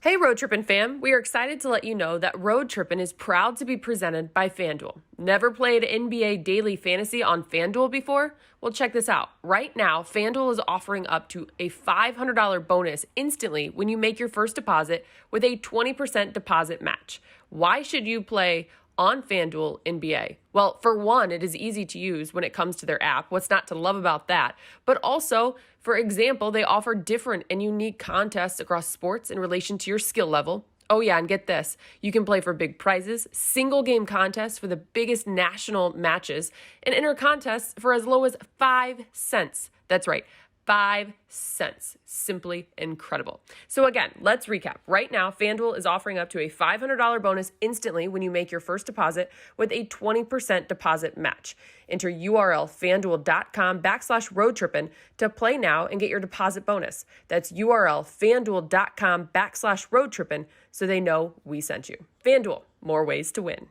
Hey Road Trippin' fam, we are excited to let you know that Road Trippin' is proud to be presented by FanDuel. Never played NBA Daily Fantasy on FanDuel before? Well, check this out. Right now, FanDuel is offering up to a $500 bonus instantly when you make your first deposit with a 20% deposit match. Why should you play on FanDuel NBA? Well, for one, it is easy to use when it comes to their app. What's not to love about that? But also, for example, they offer different and unique contests across sports in relation to your skill level. Oh yeah, and get this. You can play for big prizes, single game contests for the biggest national matches, and enter contests for as low as 5 cents. That's right. 5 cents. Simply incredible. So again, let's recap. Right now, FanDuel is offering up to a $500 bonus instantly when you make your first deposit with a 20% deposit match. Enter URL fanduel.com/roadtrippin to play now and get your deposit bonus. That's URL fanduel.com/roadtrippin so they know we sent you. FanDuel, more ways to win.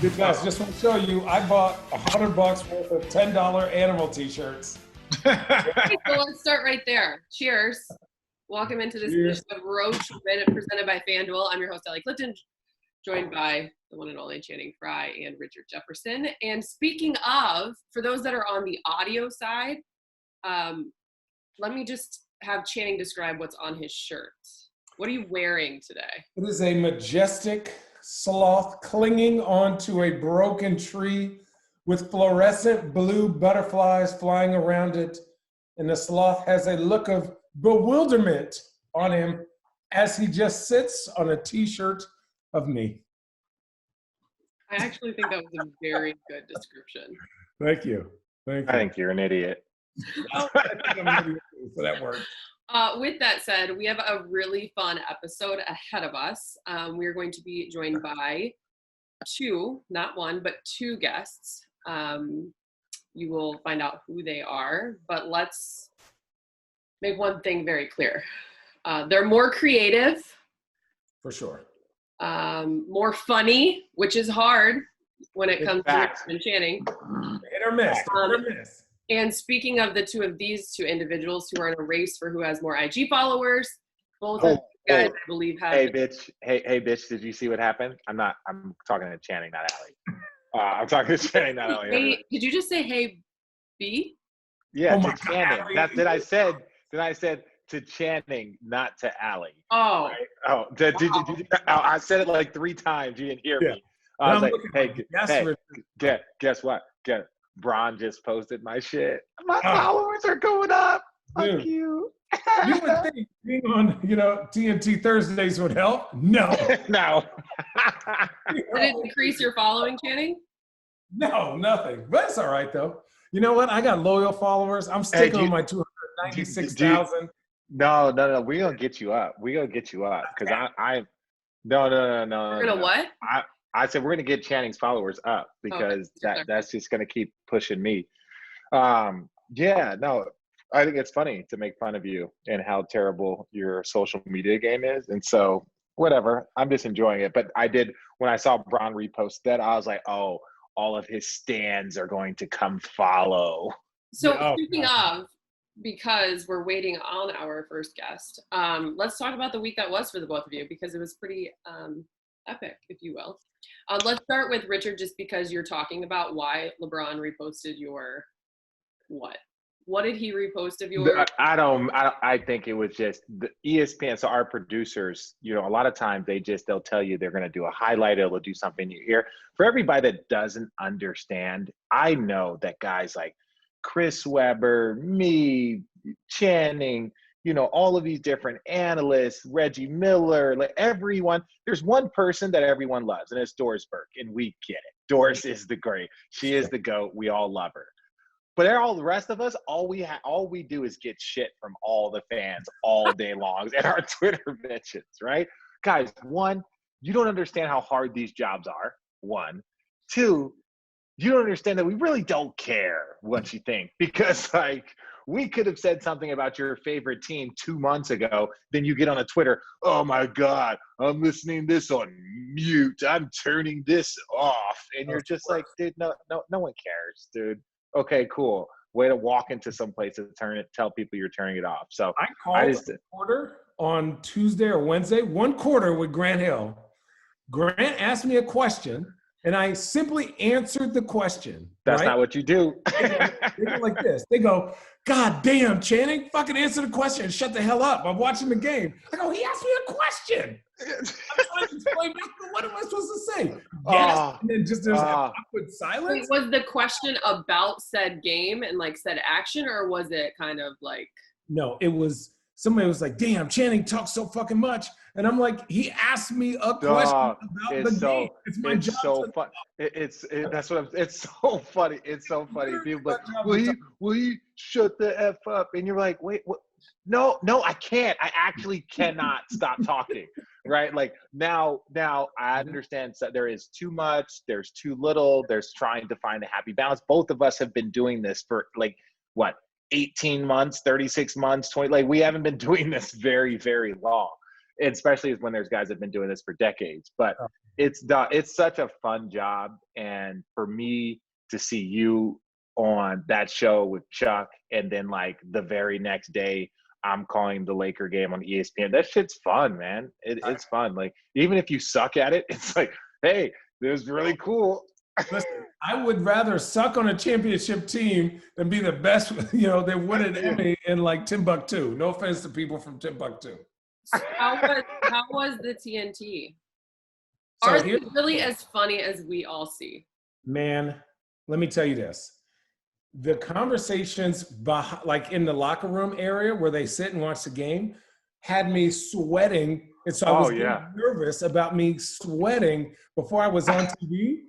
Good guys, just want to show you, I bought $100 worth of $10 animal t-shirts. Okay, so let's start right there. Cheers. Welcome into this edition of Road Trippin' presented by FanDuel. I'm your host, Ellie Clifton, joined by the one and only Channing Frye and Richard Jefferson. And speaking of, for those that are on the audio side, let me just have Channing describe what's on his shirt. What are you wearing today? It is a majestic sloth clinging onto a broken tree with fluorescent blue butterflies flying around it. And the sloth has a look of bewilderment on him as he just sits on a t-shirt of me. I actually think that was a very good description. Thank you. Thank you. I think you're an idiot. I think I'm an idiot, so that worked. With that said, we have a really fun episode ahead of us. We are going to be joined by two, not one, but two guests. You will find out who they are, but let's make one thing very clear. They're more creative. For sure. More funny, which is hard when it comes to Richard and Channing. Hit or miss. Hit or miss. And speaking of these two individuals who are in a race for who has more IG followers, both of you guys, I believe, have. Hey, bitch. Hey, bitch. Did you see what happened? I'm talking to Channing, not Allie. I'm talking to Channing, not Allie. Hey, did you just say, hey, B? Yeah, Oh to Channing. Then I said to Channing, not to Allie. Oh. Right? Oh, I said it like 3 times. You didn't hear me. I was like, guess what? Bron just posted my shit. My followers are going up. Fuck you. You would think being on, TNT Thursdays would help. No. No. Did it increase your following, Channing? No, nothing. But it's all right, though. You know what? I got loyal followers. I'm sticking on my 296,000. No. We're going to get you up. We're going to get you up. Because No. You're going to what? I said we're going to get Channing's followers up because that's just going to keep pushing me. I think it's funny to make fun of you and how terrible your social media game is. And so whatever, I'm just enjoying it. But when I saw Bron repost that, I was like, oh, all of his stans are going to come follow. So speaking of, because we're waiting on our first guest, let's talk about the week that was for the both of you, because it was pretty epic, if you will. Let's start with Richard, just because you're talking about why LeBron reposted your what? What did he repost of yours? I think it was just the ESPN. So our producers, a lot of times they'll tell you they're going to do a highlight. They'll do something you hear. For everybody that doesn't understand, I know that guys like Chris Webber, me, Channing, all of these different analysts, Reggie Miller, like everyone, there's one person that everyone loves, and it's Doris Burke, and we get it. Doris is the great. She is the GOAT. We all love her. But all the rest of us, all we do is get shit from all the fans all day long and our Twitter mentions, right? Guys, 1, you don't understand how hard these jobs are, 1. 2, you don't understand that we really don't care what you think, because we could have said something about your favorite team 2 months ago. Then you get on a Twitter, oh my God, I'm listening this on mute. I'm turning this off. And you're just like, dude, no one cares, dude. okay, cool. Way to walk into some place and tell people you're turning it off. So I called a quarter on Tuesday or Wednesday, 1/4 with Grant Hill. Grant asked me a question, and I simply answered the question. That's not what you do. They go like this. They go, God damn, Channing, fucking answer the question and shut the hell up. I'm watching the game. I go, he asked me a question. I'm trying to explain back to what am I supposed to say? Yes. And then just there's awkward silence. Wait, was the question about said game and like said action, or was it kind of like? No, it was somebody was like, damn, Channing talks so fucking much. And I'm like, he asked me a question about the game. It's my job. So fun. It's so funny. It's so funny. People like, will you shut the F up? And you're like, wait, what? No, I can't. I actually cannot stop talking. Right? Like now I understand that there is too much, there's too little, there's trying to find a happy balance. Both of us have been doing this for like what, 18 months, 36 months, 20, like we haven't been doing this very, very long. Especially when there's guys that have been doing this for decades. But it's such a fun job. And for me to see you on that show with Chuck, and then like the very next day, I'm calling the Laker game on ESPN. That shit's fun, man. It's fun. Like, even if you suck at it, it's like, hey, this is really cool. Listen, I would rather suck on a championship team than be the best, than win an Emmy in like Timbuktu. No offense to people from Timbuktu. So how was the TNT? So Are they really as funny as we all see? Man, let me tell you this. The conversations like in the locker room area where they sit and watch the game had me sweating. And so I was nervous about me sweating before I was on TV.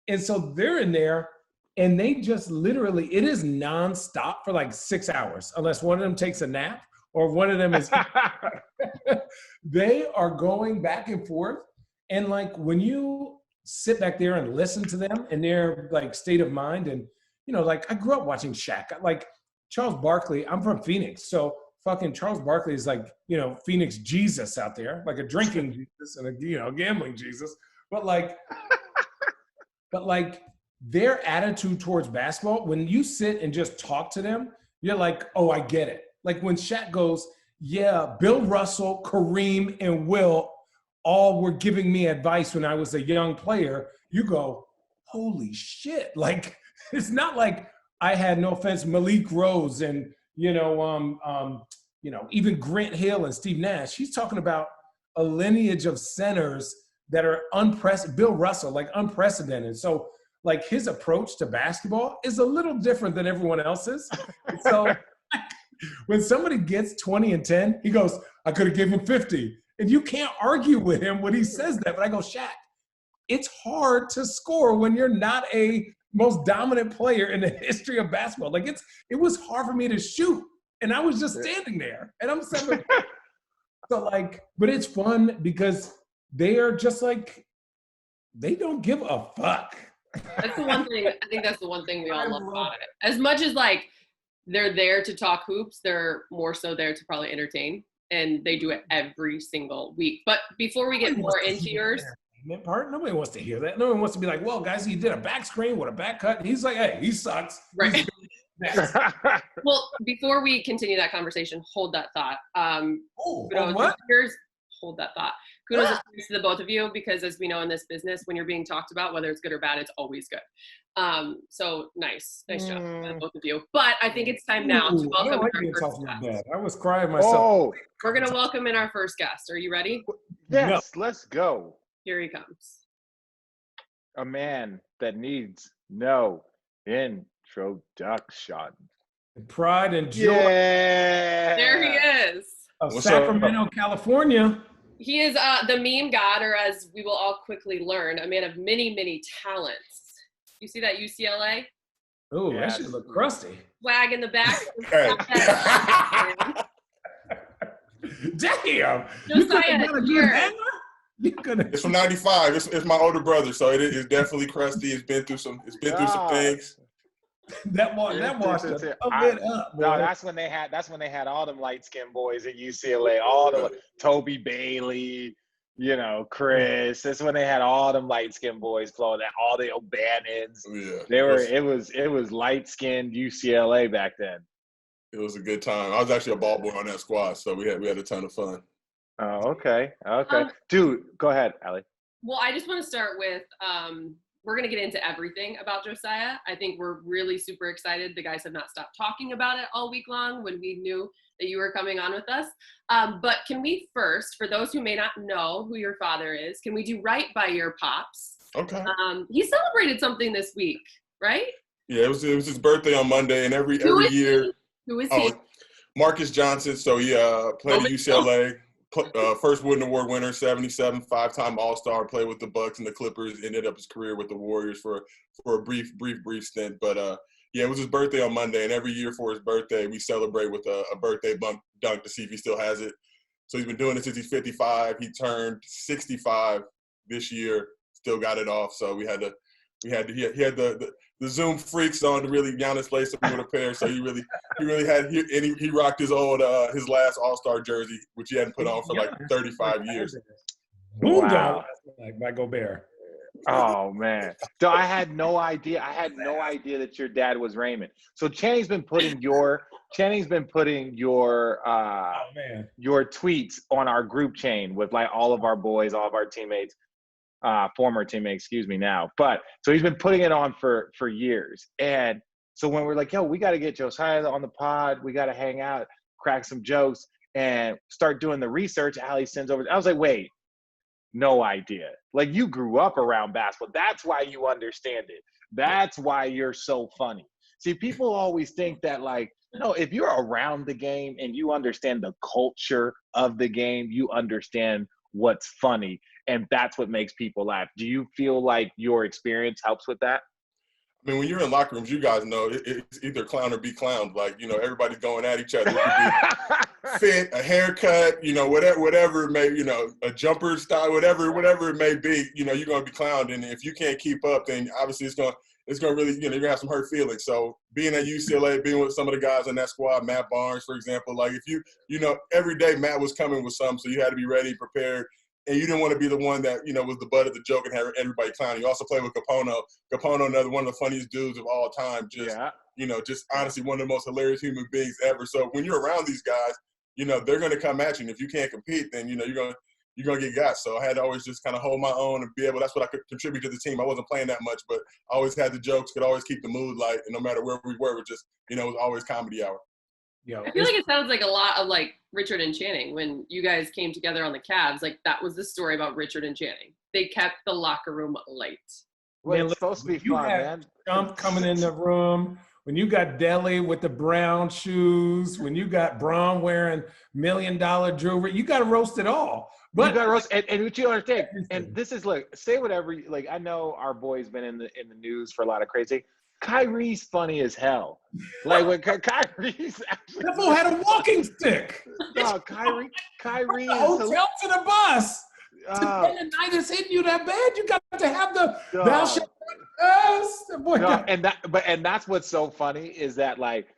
And so they're in there and they just literally, it is nonstop for like 6 hours, unless one of them takes a nap or one of them is, they are going back and forth. And like when you sit back there and listen to them and their like state of mind, and like I grew up watching Shaq, like Charles Barkley, I'm from Phoenix. So fucking Charles Barkley is like, Phoenix Jesus out there, like a drinking Jesus and a, gambling Jesus. But like their attitude towards basketball, when you sit and just talk to them, you're like, oh, I get it. Like when Shaq goes, yeah, Bill Russell, Kareem, and Will all were giving me advice when I was a young player, you go, holy shit. Like, it's not like I had, no offense, Malik Rose and, even Grant Hill and Steve Nash. He's talking about a lineage of centers that are unprecedented. Bill Russell, like unprecedented. So like his approach to basketball is a little different than everyone else's. So when somebody gets 20 and 10, he goes, I could have given him 50. And you can't argue with him when he says that. But I go, Shaq, it's hard to score when you're not a most dominant player in the history of basketball. Like it was hard for me to shoot. And I was just standing there. And I'm 7. So like, but it's fun because they are just like, they don't give a fuck. That's the one thing, I think that's the one thing we all love about it. As much as like, they're there to talk hoops, they're more so there to probably entertain. And they do it every single week. But before we get more into yours. Part, nobody wants to hear that. No one wants to be like, well, guys, he did a back screen with a back cut. And he's like, hey, he sucks. Right. Well, before we continue that conversation, hold that thought. What? Hold that thought. Kudos to the both of you, because as we know in this business, when you're being talked about, whether it's good or bad, it's always good. So nice job, both of you. But I think it's time now to welcome our first guest. I was crying myself. Oh, we're gonna welcome in our first guest. Are you ready? Yes, let's go. Here he comes. A man that needs no introduction. Pride and joy. Yeah. There he is. Of Sacramento, California. He is the meme god, or as we will all quickly learn, a man of many, many talents. You see that UCLA? Oh, that should look crusty. Swag in the back. Damn. Josiah, it's from '95. It's my older brother, so it is definitely crusty. It's been through some things. That washed a bit up. No, that's when they had all them light skinned boys at UCLA. All the Toby Bailey, you know, Chris. That's when they had all them light-skinned boys flowing, all the O'Bannons. Yeah. It was light-skinned UCLA back then. It was a good time. I was actually a ball boy on that squad, so we had a ton of fun. Oh, okay. Dude, go ahead, Allie. Well, I just want to start with we're going to get into everything about Josiah. I think we're really super excited. The guys have not stopped talking about it all week long when we knew that you were coming on with us. But can we first, for those who may not know who your father is, can we do right by your pops? Okay. He celebrated something this week, right? Yeah, it was his birthday on Monday, and every year. Who is he? Marcus Johnson. So he played at UCLA. First Wooden Award winner, 77, 5-time All-Star, played with the Bucks and the Clippers, ended up his career with the Warriors for a brief stint. But yeah, it was his birthday on Monday, and every year for his birthday, we celebrate with a birthday dunk to see if he still has it. So he's been doing it since he's 55. He turned 65 this year, still got it off. So he had the Zoom freaks on to really Giannis lace him with a pair. So he rocked his old his last All-Star jersey, which he hadn't put on for like 35 years. Wow. Like by Gobert. Oh man. So I had no idea that your dad was Raymond. So Channing's been putting your your tweets on our group chain with like all of our boys, all of our teammates. Former teammate, excuse me now. But so he's been putting it on for years. And so when we're like, yo, we got to get Josiah on the pod, we got to hang out, crack some jokes, and start doing the research, Allie sends over. I was like, wait, no idea. Like, you grew up around basketball. That's why you understand it. That's why you're so funny. See, people always think that, like, no, if you're around the game and you understand the culture of the game, you understand what's funny. And that's what makes people laugh. Do you feel like your experience helps with that? I mean, when you're in locker rooms, you guys know it's either clown or be clowned. Like, you know, everybody's going at each other. It could be fit, a haircut, you know, whatever it may, you know, a jumper style, whatever it may be, you know, you're going to be clowned. And if you can't keep up, then obviously it's going to really, you know, you're going to have some hurt feelings. So being at UCLA, being with some of the guys in that squad, Matt Barnes, for example, like if you know, every day Matt was coming with something, so you had to be ready, prepared. And you didn't want to be the one that, you know, was the butt of the joke and have everybody clowning. You also played with Capono. Capono, another one of the funniest dudes of all time. You know, just honestly one of the most hilarious human beings ever. So when you're around these guys, you know, they're going to come at you. And if you can't compete, then, you know, you're going to get got. So I had to always just kind of hold my own and be able, that's what I could contribute to the team. I wasn't playing that much, but I always had the jokes, could always keep the mood light. And no matter where we were, it was just, you know, it was always comedy hour. I feel like it sounds like a lot of like Richard and Channing when you guys came together on the Cavs. Like that was the story about Richard and Channing. They kept the locker room light. Well, it's supposed to be fun, man. Trump coming in the room, when you got Deli with the brown shoes, when you got Braun wearing $1 million jewelry, you got to roast it all. But you got to roast, and what you understand, and this is, look, say whatever. Like, I know our boy's been in the news for a lot of crazy. Kyrie's funny as hell. Like when Kyrie's actually that fool had a walking stick. No, Kyrie the hotel to the bus. Today the night is hitting you that bad. You got to have the thou shalt not and that's what's so funny is that, like,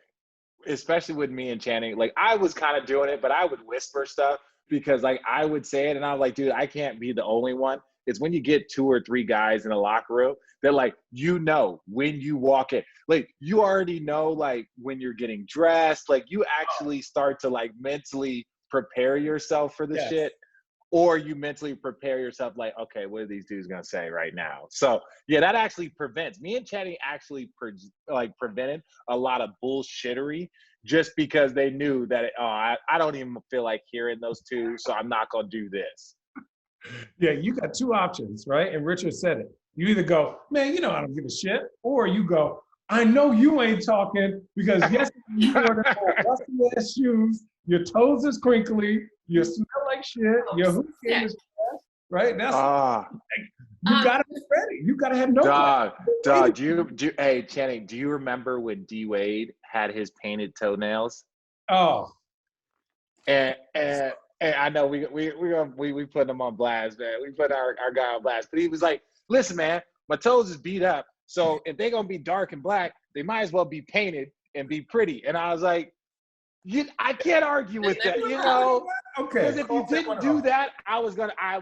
especially with me and Channing, like I was kind of doing it, but I would whisper stuff because like I would say it and I was like, dude, I can't be the only one. It's when you get 2 or 3 guys in a locker room, they're like, you know, when you walk in, like you already know, like when you're getting dressed, like you actually start to like mentally prepare yourself for the shit, or you mentally prepare yourself like, okay, what are these dudes gonna say right now? So yeah, that actually prevents me and Channing actually prevented a lot of bullshittery just because they knew that I don't even feel like hearing those two, so I'm not gonna do this. Yeah, you got 2 options, right? And Richard said it. You either go, man, you know I don't give a shit, or you go, I know you ain't talking because yes, you wore the rusty ass shoes, your toes is crinkly, you smell like shit, your hoop game is trash, right? That's you gotta be ready. You gotta have no dog. Hey Channing, do you remember when D Wade had his painted toenails? Oh. And I know we put him on blast, man. We put our guy on blast. But he was like, listen, man, my toes is beat up. So if they're going to be dark and black, they might as well be painted and be pretty. And I was like, I can't argue with that, you know. Okay. Because if you didn't do that,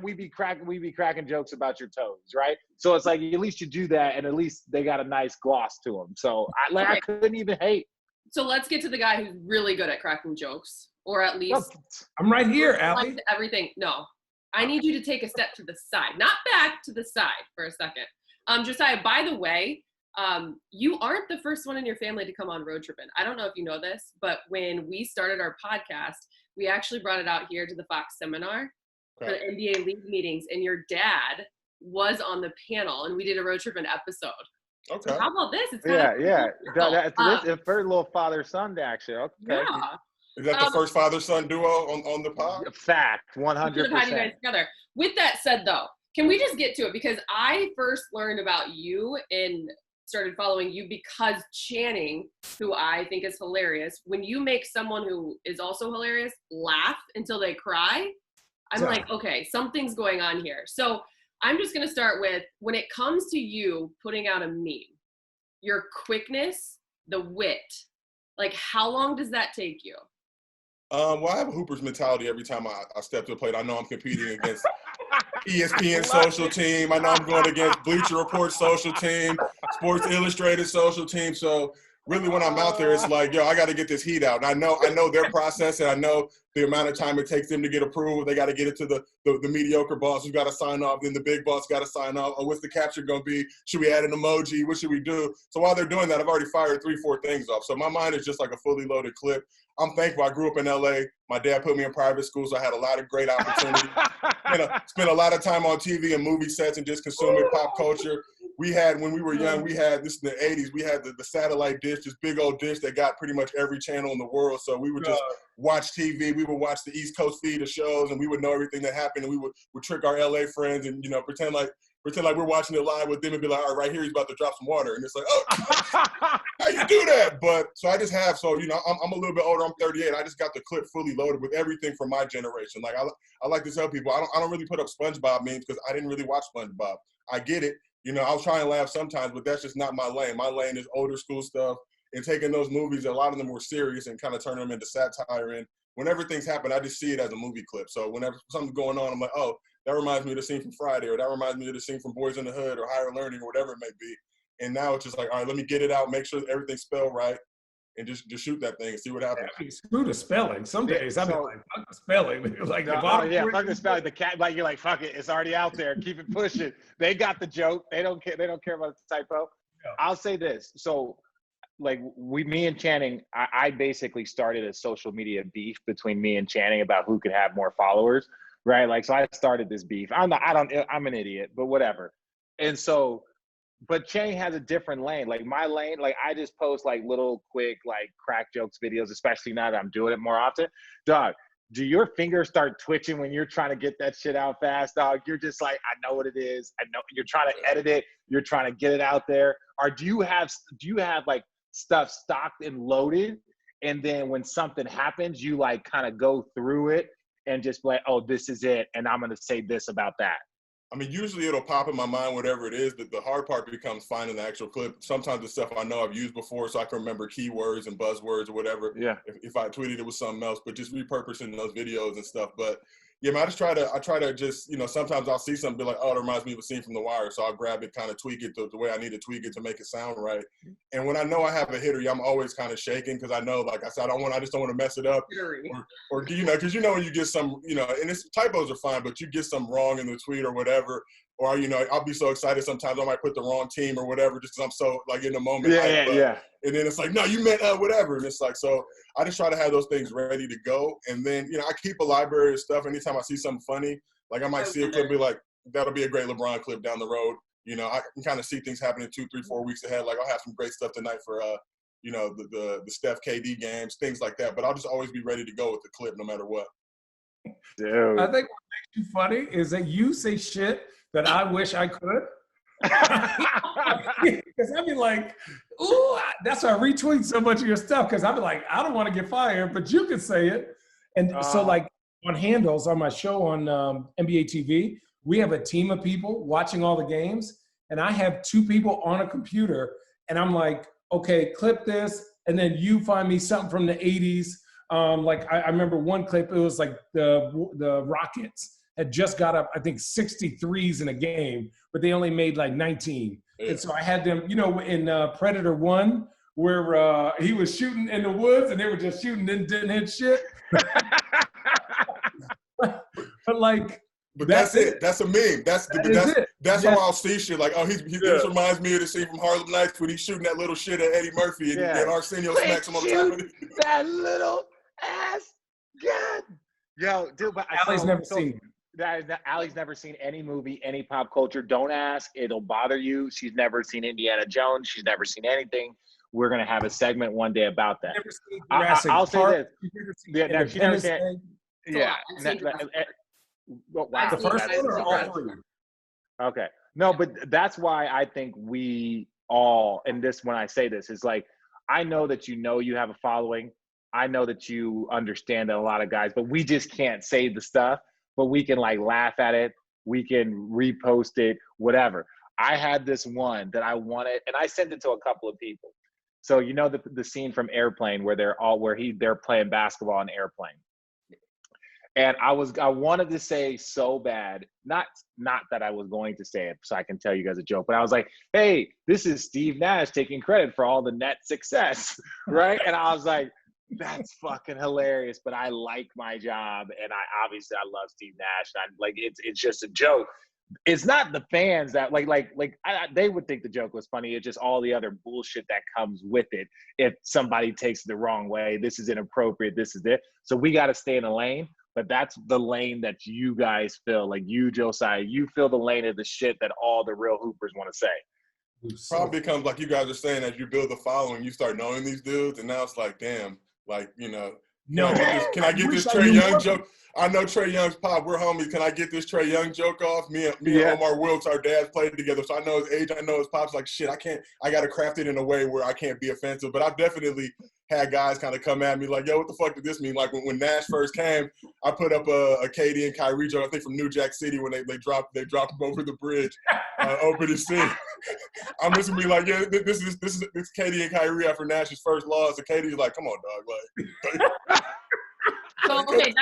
we'd be cracking jokes about your toes, right? So it's like at least you do that, and at least they got a nice gloss to them. So I couldn't even hate. So let's get to the guy who's really good at cracking jokes, or at least I'm right here, Allie. Everything. No, I need you to take a step to the side, not back, to the side for a second. Josiah, by the way, you aren't the first one in your family to come on Road Trippin'. I don't know if you know this, but when we started our podcast, we actually brought it out here to the Fox seminar for the NBA league meetings, and your dad was on the panel, and we did a Road Trippin' episode. Okay. So how about this? It's That's first little father-son action. Okay. Yeah. Is that the first father-son duo on the pod? Fact, 100%. You guys together. With that said, though, can we just get to it? Because I first learned about you and started following you because Channing, who I think is hilarious, when you make someone who is also hilarious laugh until they cry, I'm like, okay, something's going on here. So I'm just going to start with, when it comes to you putting out a meme, your quickness, the wit, like how long does that take you? Well, I have a Hooper's mentality every time I step to the plate. I know I'm competing against ESPN social team. I know I'm going against Bleacher Report social team, Sports Illustrated social team. So really when I'm out there, it's like, yo, I got to get this heat out. And I know their process, and I know the amount of time it takes them to get approved. They got to get it to the mediocre boss who's got to sign off. Then the big boss got to sign off. Oh, what's the capture going to be? Should we add an emoji? What should we do? So while they're doing that, I've already fired 3-4 things off. So my mind is just like a fully loaded clip. I'm thankful I grew up in LA. My dad put me in private school, so I had a lot of great opportunities. Spent a lot of time on TV and movie sets and just consuming pop culture. We had, when we were young, this in the 80s, we had the satellite dish, this big old dish that got pretty much every channel in the world. So we would just watch TV. We would watch the East Coast feed of shows, and we would know everything that happened. And we would trick our LA friends and, pretend like we're watching it live with them and be like, all right here, he's about to drop some water. And it's like, oh, how you do that? But so I just have, I'm a little bit older. I'm 38. I just got the clip fully loaded with everything from my generation. Like I like to tell people, I don't really put up SpongeBob memes because I didn't really watch SpongeBob. I get it. I'll try and laugh sometimes, but that's just not my lane. My lane is older school stuff and taking those movies, a lot of them were serious, and kind of turning them into satire. And whenever things happen, I just see it as a movie clip. So whenever something's going on, I'm like, oh, that reminds me of the scene from Friday, or that reminds me of the scene from Boys in the Hood or Higher Learning or whatever it may be. And now it's just like, all right, let me get it out, make sure everything's spelled right, and just shoot that thing and see what happens. I mean, screw the spelling. Some days I'm like, fuck the spelling. Like, fuck the spelling. The cat, like, you're like, fuck it, it's already out there. Keep it pushing. They got the joke. They don't care. They don't care about the typo. Yeah. I'll say this. So, like, me and Channing, I basically started a social media beef between me and Channing about who could have more followers, right? Like, so I started this beef. I'm an idiot, but whatever. And so, but Channing has a different lane. Like my lane, like I just post like little quick like crack jokes videos, especially now that I'm doing it more often. Dog, do your fingers start twitching when you're trying to get that shit out fast, dog? You're just like, I know what it is. I know you're trying to edit it. You're trying to get it out there. Or do you have like stuff stocked and loaded, and then when something happens, you like kind of go through it and just be like, oh, this is it, and I'm gonna say this about that? I mean, usually it'll pop in my mind, whatever it is. The hard part becomes finding the actual clip. Sometimes the stuff I know I've used before, so I can remember keywords and buzzwords or whatever. Yeah. If I tweeted it with something else, but just repurposing those videos and stuff. But yeah, man, I try to just, sometimes I'll see something, be like, oh, it reminds me of a scene from The Wire. So I'll grab it, kind of tweak it the way I need to tweak it to make it sound right. And when I know I have a hitter, I'm always kind of shaking because I know, like I said, I just don't want to mess it up. Or because when you get some, and it's typos are fine, but you get some wrong in the tweet or whatever. Or, I'll be so excited sometimes I might put the wrong team or whatever just because I'm so, like, in the moment. Yeah. And then it's like, no, you meant whatever. And it's like, so I just try to have those things ready to go. And then, I keep a library of stuff. Anytime I see something funny, like I might see a clip and be like, that'll be a great LeBron clip down the road. I can kind of see things happening 2, 3, 4 weeks ahead. Like I'll have some great stuff tonight for, the Steph KD games, things like that. But I'll just always be ready to go with the clip no matter what. Dude. I think what makes you funny is that you say shit that I wish I could. Because I'd be like, ooh, that's why I retweet so much of your stuff. Because I'd be like, I don't want to get fired, but you can say it. And so like on Handles, on my show on NBA TV, we have a team of people watching all the games. And I have 2 people on a computer. And I'm like, okay, clip this. And then you find me something from the 80s Like I remember one clip, it was like the Rockets had just got up, I think 63s in a game, but they only made like 19. Yeah. And so I had them, you know, in Predator 1, where he was shooting in the woods and they were just shooting and didn't hit shit. But like, But that's it. That's a meme. That's how I'll see shit. Like, oh, this reminds me of the scene from Harlem Nights when he's shooting that little shit at Eddie Murphy and Arsenio smacks him on top of it. That little ass gun. Yo, dude, but Allie's never seen it. Allie's never seen any movie, any pop culture. Don't ask. It'll bother you. She's never seen Indiana Jones. She's never seen anything. We're going to have a segment one day about that. Never seen Jurassic I'll say Park. this. She never seen Yeah. Wow. The first one or all three? Okay. No, but that's why I think we all, and this, when I say this, is like, I know that you have a following. I know that you understand that a lot of guys, but we just can't say the stuff, but we can like laugh at it. We can repost it, whatever. I had this one that I wanted, and I sent it to a couple of people. So, you know, the scene from Airplane where they're playing basketball on Airplane. And I wanted to say so bad, not that I was going to say it so I can tell you guys a joke, but I was like, hey, this is Steve Nash taking credit for all the net success, right? And I was like, that's fucking hilarious, but I like my job, and I love Steve Nash, and it's just a joke. It's not the fans that they would think the joke was funny. It's just all the other bullshit that comes with it. If somebody takes it the wrong way, this is inappropriate, this is it. So we got to stay in the lane. But that's the lane that you guys fill. Like you, Josiah, you fill the lane of the shit that all the real hoopers want to say. Probably becomes like you guys are saying, as you build the following, you start knowing these dudes, and now it's like, damn, like, you know, can I get this Trae Young joke? I know Trae Young's pop. We're homies. Can I get this Trae Young joke off? Me and Omar Wilkes, our dads played together, so I know his age. I know his pop's. Like, shit, I got to craft it in a way where I can't be offensive. But I've definitely had guys kind of come at me like, yo, what the fuck did this mean? Like when Nash first came, I put up a KD and Kyrie joke, I think from New Jack City, when they dropped him over the bridge, opening scene. I'm just gonna be like, yeah, this is KD and Kyrie after Nash's first loss, and KD's like, come on, dog, like. So, okay,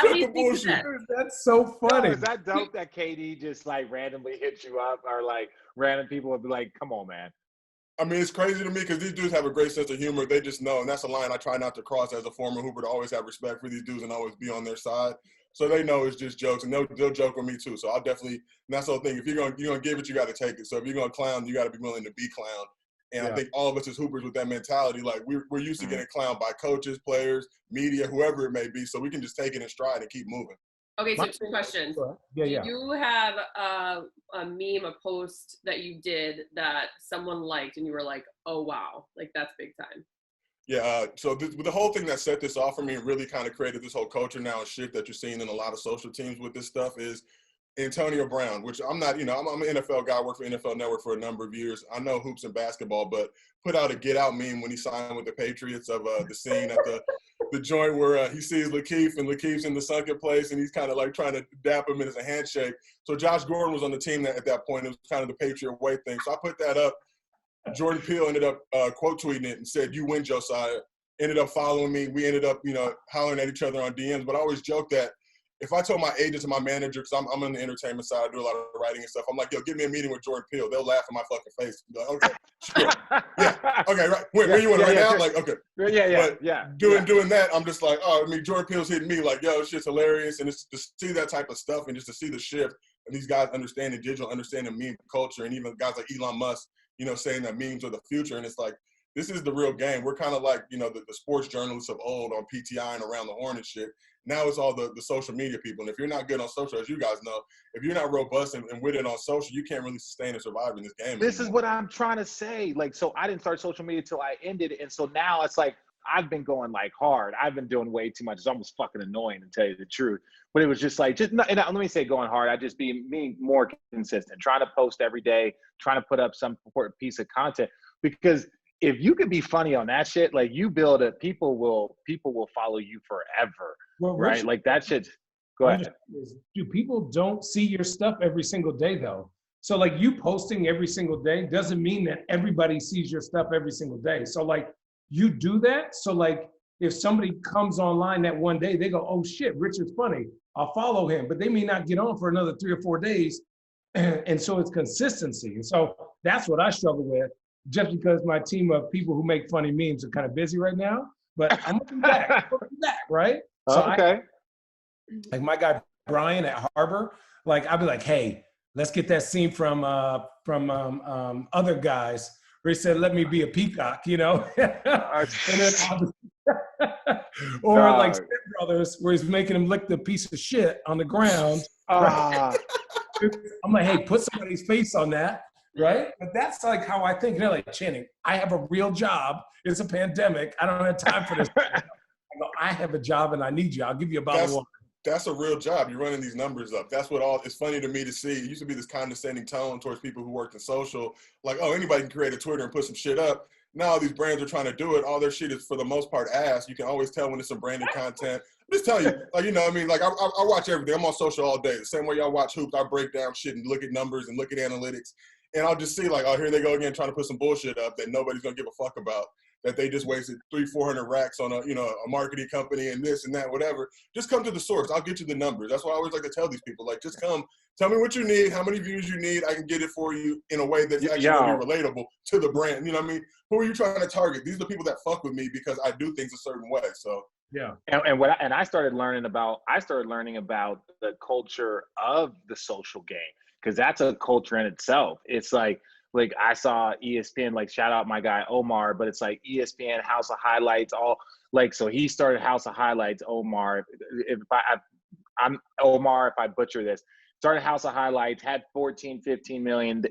that's so funny. Is that dope that KD just like randomly hits you up, or like random people would be like, come on, man? I mean, it's crazy to me because these dudes have a great sense of humor. They just know, and that's a line I try not to cross as a former hooper, to always have respect for these dudes and always be on their side. So they know it's just jokes, and they'll joke with me too. So I'll definitely, and that's the whole thing. If you're gonna give it, you got to take it. So if you're gonna clown, you got to be willing to be clowned. And I think all of us as hoopers with that mentality, like we're used to getting clowned by coaches, players, media, whoever it may be. So we can just take it in stride and keep moving. Okay, so 2 questions. Yeah. Do you have a meme, a post that you did that someone liked and you were like, oh, wow, like that's big time? Yeah, so the whole thing that set this off for me and really kind of created this whole culture now and shift that you're seeing in a lot of social teams with this stuff is Antonio Brown, which I'm not, I'm an NFL guy, worked for NFL Network for a number of years. I know hoops and basketball, but put out a get out meme when he signed with the Patriots of the scene at the joint where he sees Lakeith, and Lakeith's in the sunken place, and he's kind of like trying to dap him in as a handshake. So Josh Gordon was on the team at that point. It was kind of the Patriot way thing. So I put that up. Jordan Peele ended up quote tweeting it and said, "You win, Josiah." Ended up following me. We ended up, hollering at each other on DMs. But I always joke that if I told my agents and my manager, because I'm on the entertainment side, I do a lot of writing and stuff. I'm like, yo, give me a meeting with Jordan Peele. They'll laugh in my fucking face. Be like, okay, sure. Yeah, okay, right. Where you want right now? Like, okay. Doing that, I'm just like, oh, I mean, Jordan Peele's hitting me like, yo, it's just hilarious. And it's to see that type of stuff and just to see the shift and these guys understanding digital, understanding meme culture, and even guys like Elon Musk, saying that memes are the future. And it's like, this is the real game. We're kind of like, the sports journalists of old on PTI and around the horn and shit. Now it's all the social media people. And if you're not good on social, as you guys know, if you're not robust and with it on social, you can't really sustain and survive in this game. This is what I'm trying to say. Like, so I didn't start social media till I ended. And so now it's like, I've been going like hard. I've been doing way too much. It's almost fucking annoying to tell you the truth. But it was just like, and let me say going hard. I just being more consistent, trying to post every day, trying to put up some important piece of content. Because if you can be funny on that shit, like you build it, people will follow you forever. Well, right? Richard, like that shit. Go ahead. Dude, people don't see your stuff every single day though. So like you posting every single day doesn't mean that everybody sees your stuff every single day. So like you do that. So like if somebody comes online that one day, they go, oh shit, Richard's funny. I'll follow him, but they may not get on for another 3 or 4 days. And so it's consistency. And so that's what I struggle with, just because my team of people who make funny memes are kind of busy right now, but I'm looking back, right? So okay. like my guy, Brian at Harbor, like I'll be like, hey, let's get that scene from Other Guys where he said, let me be a peacock, you know? And then or like Step Brothers, where he's making him lick the piece of shit on the ground. Right? I'm like, hey, put somebody's face on that, right? But that's like how I think. They're like, Channing, I have a real job. It's a pandemic. I don't have time for this. I go, I have a job and I need you. I'll give you a bottle of water. That's a real job. You're running these numbers up. That's what it's funny to me to see. It used to be this condescending tone towards people who worked in social, like, oh, anybody can create a Twitter and put some shit up. Now these brands are trying to do it. All their shit is, for the most part, ass. You can always tell when it's some branded content. I'm just telling you, like, you know what I mean? Like, I watch everything. I'm on social all day. The same way y'all watch hoops, I break down shit and look at numbers and look at analytics. And I'll just see, like, oh, here they go again trying to put some bullshit up that nobody's going to give a fuck about, that they just wasted 300-400 racks on a marketing company and this and that, whatever. Just come to the source. I'll get you the numbers. That's what I always like to tell these people. Like, just come, tell me what you need, how many views you need. I can get it for you in a way that's actually going to be relatable to the brand. You know what I mean? Who are you trying to target? These are the people that fuck with me because I do things a certain way. So yeah. And I started learning about the culture of the social game, because that's a culture in itself. It's like I saw ESPN, like, shout out my guy Omar, but it's like ESPN House of Highlights, all like, so he started House of Highlights, Omar. I'm Omar, if I butcher this, started House of Highlights, had 14, 15 million.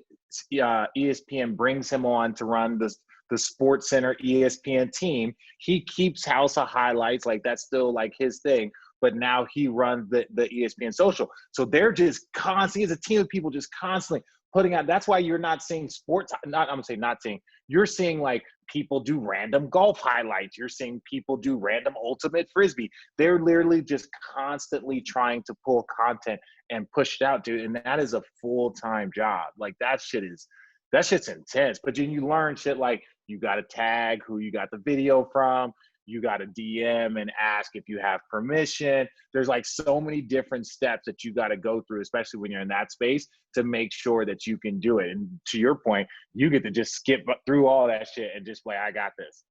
ESPN brings him on to run the Sports Center ESPN team. He keeps House of Highlights, like that's still like his thing, but now he runs the ESPN social. So they're just constantly, as a team of people, just constantly putting out. That's why you're not seeing sports. I'm gonna say not seeing. You're seeing like people do random golf highlights. You're seeing people do random ultimate frisbee. They're literally just constantly trying to pull content and push it out, dude. And that is a full-time job. Like that shit's intense. But then you learn shit like you got to tag who you got the video from. You got to DM and ask if you have permission. There's like so many different steps that you got to go through, especially when you're in that space, to make sure that you can do it. And to your point, you get to just skip through all that shit and just play, I got this.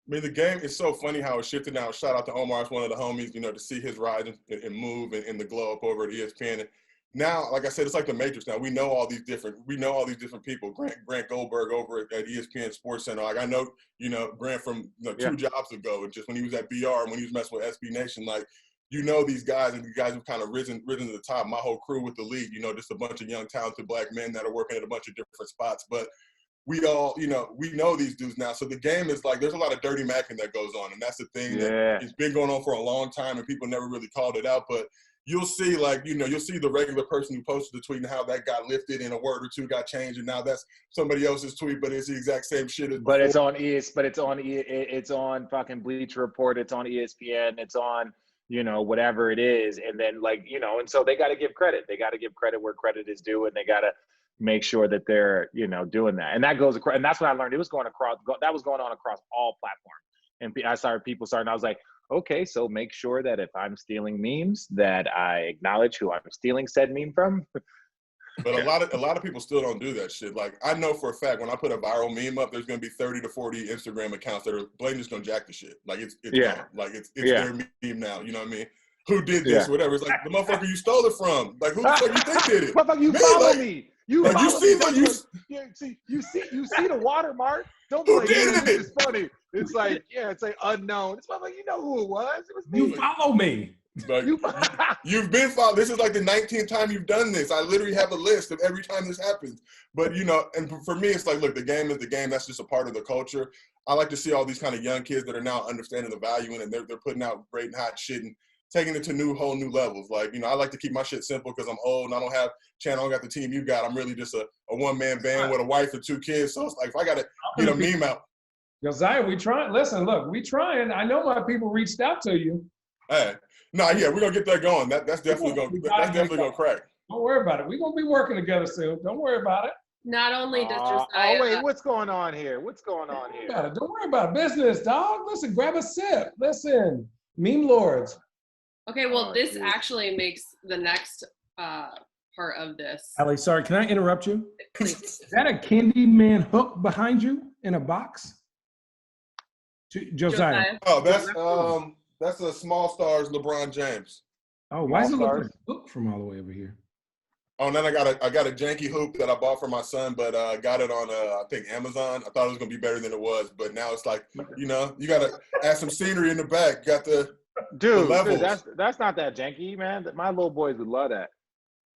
I mean, the game is so funny how it shifted now. Shout out to Omar, it's one of the homies, to see his rise and move and the glow up over at ESPN. And now, like I said, it's like the Matrix. Now we know all these different people. Grant Goldberg over at ESPN Sports Center. Like I know, Grant from 2 jobs ago, and just when he was at BR, when he was messing with SB Nation, like these guys, and these guys have kind of risen to the top. My whole crew with the league, just a bunch of young, talented black men that are working at a bunch of different spots. But we all, we know these dudes now. So the game is like, there's a lot of dirty macking that goes on, and that's the thing that it's been going on for a long time, and people never really called it out, but. You'll see, you'll see the regular person who posted the tweet and how that got lifted and a word or two got changed, and now that's somebody else's tweet, but it's the exact same shit as before. It's on fucking Bleacher Report, it's on ESPN, it's on, whatever it is, and then and so they got to give credit. They got to give credit where credit is due, and they got to make sure that they're, doing that. And that goes across, and that's what I learned. That was going on across all platforms. And I started, I was like, okay, so make sure that if I'm stealing memes, that I acknowledge who I'm stealing said meme from. But a lot of people still don't do that shit. Like I know for a fact when I put a viral meme up, there's gonna be 30 to 40 Instagram accounts that are blatantly just gonna jack the shit. Like it's gone. Like it's their meme now. You know what I know? Who did this? Whatever. It's like the motherfucker you stole it from. Like who the fuck you think did it? Motherfucker, you follow me. You see the watermark. Don't play it. It's funny. It's like, it's like unknown. It's like, you know who it was. It was me. You follow me. Like, you've been followed. This is like the 19th time you've done this. I literally have a list of every time this happens. But, and for me, it's like, look, the game is the game. That's just a part of the culture. I like to see all these kind of young kids that are now understanding the value in it, and they're putting out great and hot shit and taking it to whole new levels. Like, I like to keep my shit simple because I'm old and I don't have channel. I don't got the team you got. I'm really just a one-man band with a wife and 2 kids. So it's like, if I got to get a meme out. Josiah, we trying. Listen, look, we trying. I know my people reached out to you. Hey, we're gonna get that going. That's definitely gonna crack. Don't worry about it. We're gonna be working together soon. Don't worry about it. Not only does Oh Josiah. wait, what's going on here? What's going on Don't here? worry about it. Don't worry about business, dog. Listen, grab a sip. Listen, meme lords. Okay, well, Oh, this geez. actually makes the next part of this. Ali, sorry, can I interrupt you? Please. Is that a Candyman hook behind you in a box? Josiah. Oh, that's a Small Stars LeBron James. Oh, why does it look Small like a hook from all the way over here? Oh, and then I got a janky hoop that I bought for my son, but got it on I think Amazon. I thought it was gonna be better than it was, but now it's like, you gotta add some scenery in the back. Got the levels. That's not that janky, man. My little boys would love that.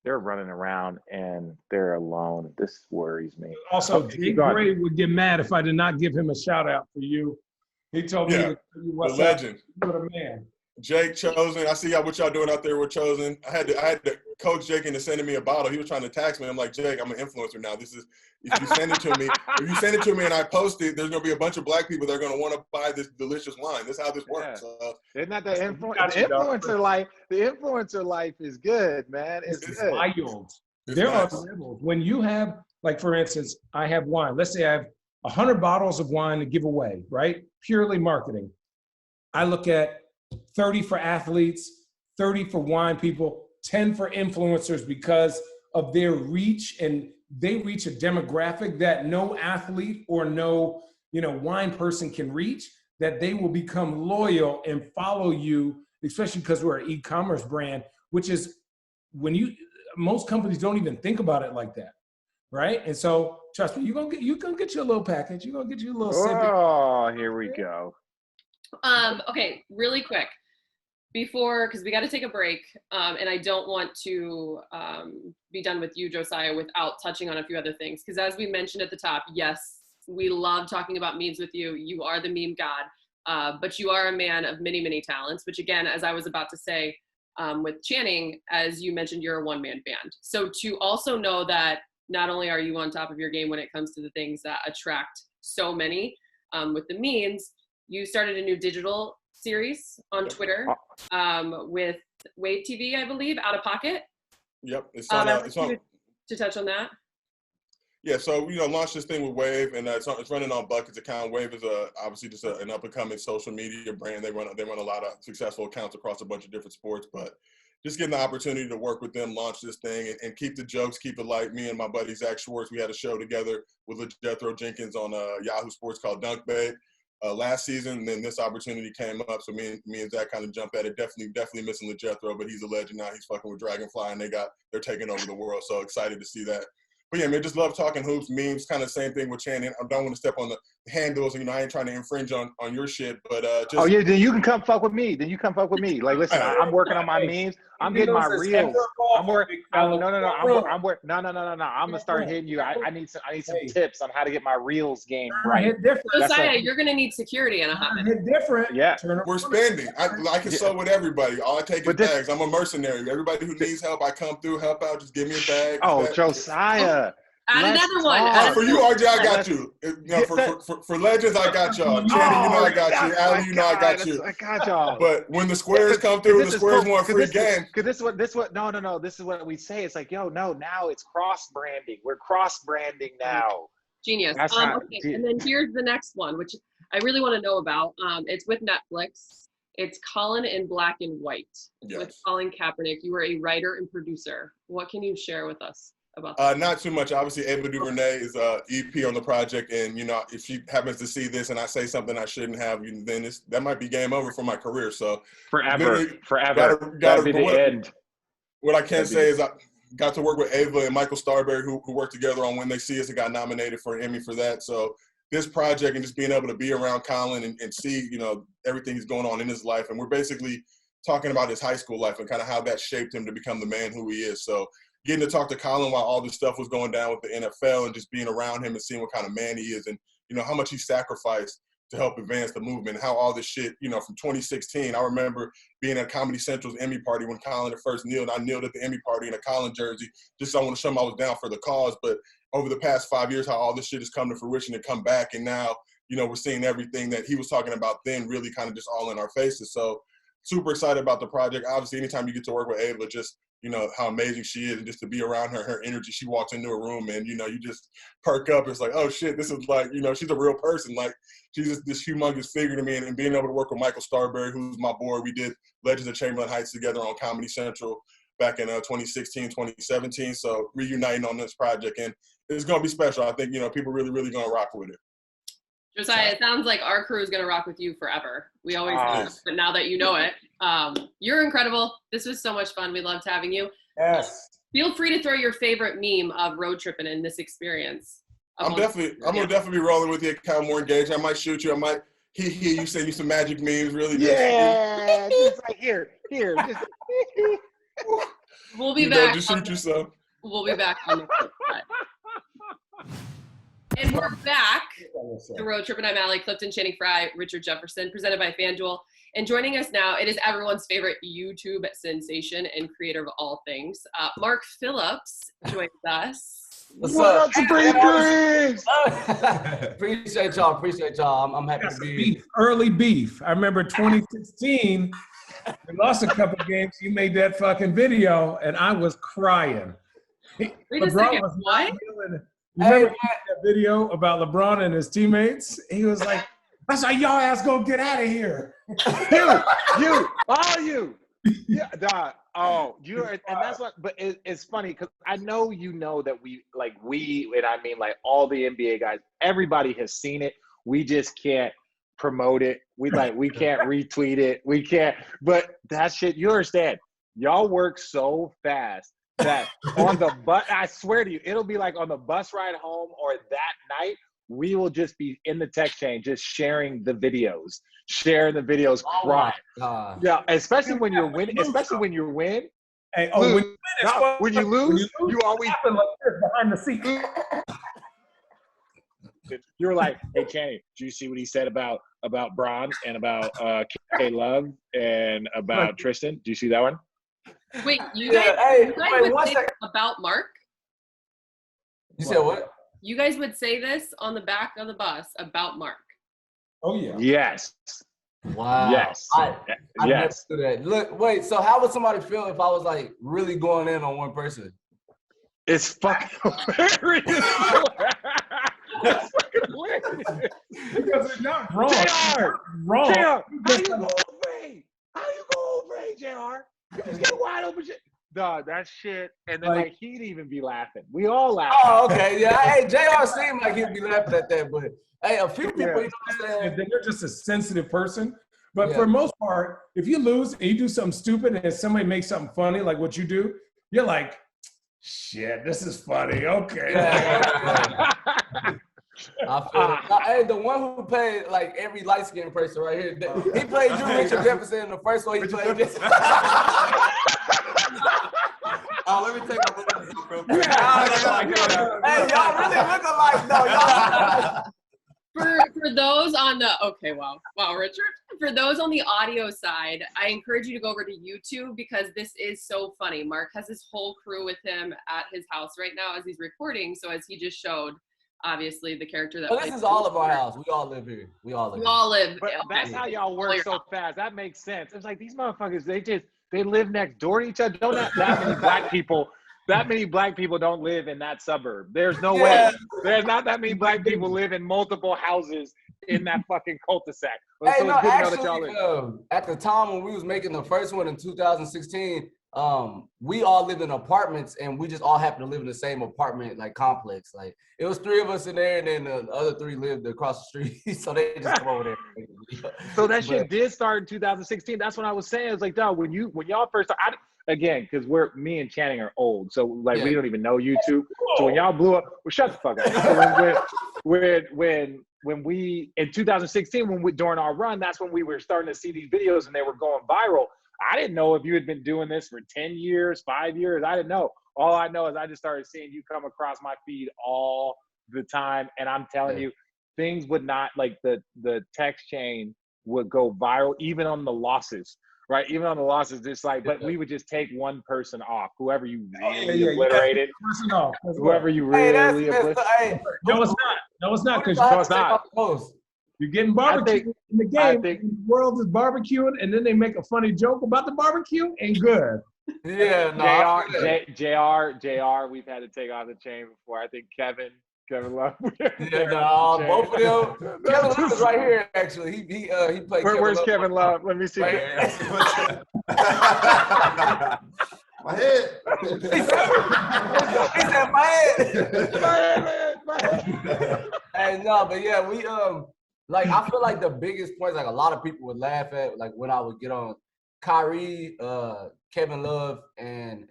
They're running around and they're alone. This worries me. Also, Jake Gray would get mad if I did not give him a shout out for you. He told me to tell you what's the legend. You're the man. Jake Chosen. I see what y'all doing out there with Chosen. I had to coach Jake into sending me a bottle. He was trying to tax me. I'm like, Jake, I'm an influencer now. This is if you send it to me and I post it, there's gonna be a bunch of black people that are gonna want to buy this delicious wine. This is how this works. Isn't that the influencer life? The influencer life is good, man. It's good. Wild. There are levels. When you have, like for instance, I have wine. Let's say I have 100 bottles of wine to give away, right? Purely marketing. I look at 30 for athletes, 30 for wine people, 10 for influencers because of their reach, and they reach a demographic that no athlete or no wine person can reach, that they will become loyal and follow you, especially because we're an e-commerce brand, which is most companies don't even think about it like that, right? And so trust me, you're gonna get you a little package. You're gonna get you a little sip. Oh, here we go. Okay, really quick, because we got to take a break, and I don't want to be done with you, Josiah, without touching on a few other things. Because as we mentioned at the top, yes, we love talking about memes with you. You are the meme god, but you are a man of many, many talents, which again, as I was about to say with Channing, as you mentioned, you're a one-man band. So to also know that not only are you on top of your game when it comes to the things that attract so many with the memes, you started a new digital series on Twitter with Wave TV, I believe, Out of Pocket. Yep, it's on. to touch on that. Yeah, so launched this thing with Wave, and it's running on Bucket's account. Wave is obviously just an up and coming social media brand. They run a lot of successful accounts across a bunch of different sports, but just getting the opportunity to work with them, launch this thing, and keep the jokes, keep it light. Me and my buddy Zach Schwartz, we had a show together with Jethro Jenkins on Yahoo Sports called Dunk Bait last season, and then this opportunity came up. So me and Zach kind of jumped at it. Definitely missing Jethro, but he's a legend now. He's fucking with Dragonfly, and they're taking over the world. So excited to see that. But yeah, man, just love talking hoops, memes, kind of same thing with Channing. I don't want to step on the handles, I ain't trying to infringe on your shit, but just. Oh yeah, then you can come fuck with me. Like, listen, I'm working on my memes. I'm getting my reels. I'm working. No. I'm working. No. I'm gonna start hitting you. I need some tips on how to get my reels game right. Hit different. Josiah, you're gonna need security in a hot minute. Hit different. Yeah. We're spending. I can sew with everybody. All I take is bags. I'm a mercenary. Everybody who needs help, I come through, help out. Just give me a bag. Oh, Josiah. Add another one. For you, RJ, I got you. For Legends, I got y'all. Channing, I got you. Ali, I got you. I got y'all. But when the squares come through, the squares want free game. Because this is what we say. It's like, now it's cross branding. We're cross branding now. Genius. Okay. And then here's the next one, which I really want to know about. It's with Netflix. It's Colin in Black and White with Colin Kaepernick. You were a writer and producer. What can you share with us about that? Not too much. Obviously, Ava DuVernay is EP on the project, and if she happens to see this and I say something I shouldn't have, then that might be game over for my career. So forever. Gotta be the end. What I can say is I got to work with Ava and Michael Starberry, who worked together on When They See Us and got nominated for an Emmy for that. So this project and just being able to be around Colin and see, everything he's going on in his life. And we're basically talking about his high school life and kind of how that shaped him to become the man who he is. So getting to talk to Colin while all this stuff was going down with the NFL and just being around him and seeing what kind of man he is and, how much he sacrificed to help advance the movement, how all this shit, from 2016, I remember being at Comedy Central's Emmy party when Colin at first kneeled. I kneeled at the Emmy party in a Colin jersey, just so I want to show him I was down for the cause. But over the past 5 years, how all this shit has come to fruition and come back. And now, we're seeing everything that he was talking about then really kind of just all in our faces. So super excited about the project. Obviously, anytime you get to work with Ava, just you know, how amazing she is, and just to be around her, her energy. She walks into a room and, you know, you just perk up. It's like, oh shit, this is like, you know, she's a real person. Like, she's just this humongous figure to me. And being able to work with Michael Starberry, who's my boy, we did Legends of Chamberlain Heights together on Comedy Central back in 2016, 2017. So reuniting on this project, and it's going to be special. I think, you know, people really, really going to rock with it. Josiah, it sounds like our crew is going to rock with you forever. We always do, but now that you know it, you're incredible. This was so much fun. We loved having you. Yes. Feel free to throw your favorite meme of road tripping in this experience. I'm gonna definitely be rolling with you, kind of more engaged. I might shoot you. I might hear you send you some magic memes. Really, Yeah, just like here. Just we'll be back. Just shoot yourself. We'll be back on the flip side. And we're back to Road Trip, and I'm Allie Clifton, Channing Frye, Richard Jefferson, presented by FanDuel. And joining us now, it is everyone's favorite YouTube sensation and creator of all things. Mark Phillips joins us. What's up? Appreciate y'all. I'm happy to be here. Early beef. I remember 2016, we lost a couple games. You made that fucking video, and I was crying. Wait a second, what? Remember that video about LeBron and his teammates? He was like, "That's how y'all ass gonna get out of here." you. Yeah, dog. Oh, and that's what. But it's funny because I know you know that we, and I mean like all the NBA guys, everybody has seen it. We just can't promote it. We can't retweet it. We can't. But that shit, you understand? Y'all work so fast that on the bus, I swear to you, it'll be like on the bus ride home or that night, we will just be in the text chain, just sharing the videos, crying. Yeah, especially when you're winning, Hey, when you lose, you always behind the seat. You're like, hey, Channing, do you see what he said about Bron and about K Love and about Tristan? Do you see that one? Wait, you guys would say about Mark? You said what? You guys would say this on the back of the bus about Mark. Oh yeah. Yes. Wow. Yes. I never do that. Look, wait. So how would somebody feel if I was like really going in on one person? It's fucking hilarious. It's fucking hilarious. Because it's not wrong. JR. Wrong. JR. How you go over, JR? You just get wide open shit. Dog, that shit. And then like he'd even be laughing. We all laugh. Oh, okay. Yeah. Hey, JR seemed like he'd be laughing at that, but hey, a few people, you know what I'm saying? Then you're just a sensitive person. But for the most part, if you lose and you do something stupid and somebody makes something funny like what you do, you're like, shit, this is funny. Okay. Yeah. I feel it. Hey, the one who played like every light skinned person right here, he played Drew Richard Jefferson in the first one. He played this. Let me take a look real quick. Hey, y'all really look alike though. Y'all. For those on the wow, Richard. For those on the audio side, I encourage you to go over to YouTube because this is so funny. Mark has his whole crew with him at his house right now as he's recording. So as he just showed, obviously the character that. This is all of our house. We all live here. We all live. But that's how y'all work so fast. That makes sense. It's like these motherfuckers. They live next door to each other. Don't have that many black people. That many black people don't live in that suburb. There's no way. There's not that many black people live in multiple houses in that fucking cul-de-sac. Hey, so no, actually, at the time when we was making the first one in 2016, we all lived in apartments and we just all happened to live in the same apartment like complex. Like it was 3 of us in there and then the other 3 lived across the street. So they just come over there. So that shit did start in 2016. That's when I was saying. It's like, dog, when y'all first started, again, because me and Channing are old, so like we don't even know YouTube. So when y'all blew up, well, shut the fuck up. So when we in 2016, during our run, that's when we were starting to see these videos and they were going viral. I didn't know if you had been doing this for 10 years, 5 years. I didn't know. All I know is I just started seeing you come across my feed all the time, and I'm telling you, things would not like the text chain would go viral even on the losses. Right, even on the losses, just like, but we would just take one person off, whoever you really obliterated, whoever you really obliterated. No, it's not, because you're getting barbecued in the game. The world is barbecuing, and then they make a funny joke about the barbecue, ain't good. Yeah, no. JR, we've had to take off the chain before. I think Kevin Love. Yeah, no, both of them. Kevin Love is right here. Actually, he played. Where's Kevin Love? Let me see. Right that. My head. He said my head. Hey, no, but yeah, we like I feel like the biggest points, like a lot of people would laugh at, like when I would get on Kyrie, Kevin Love, and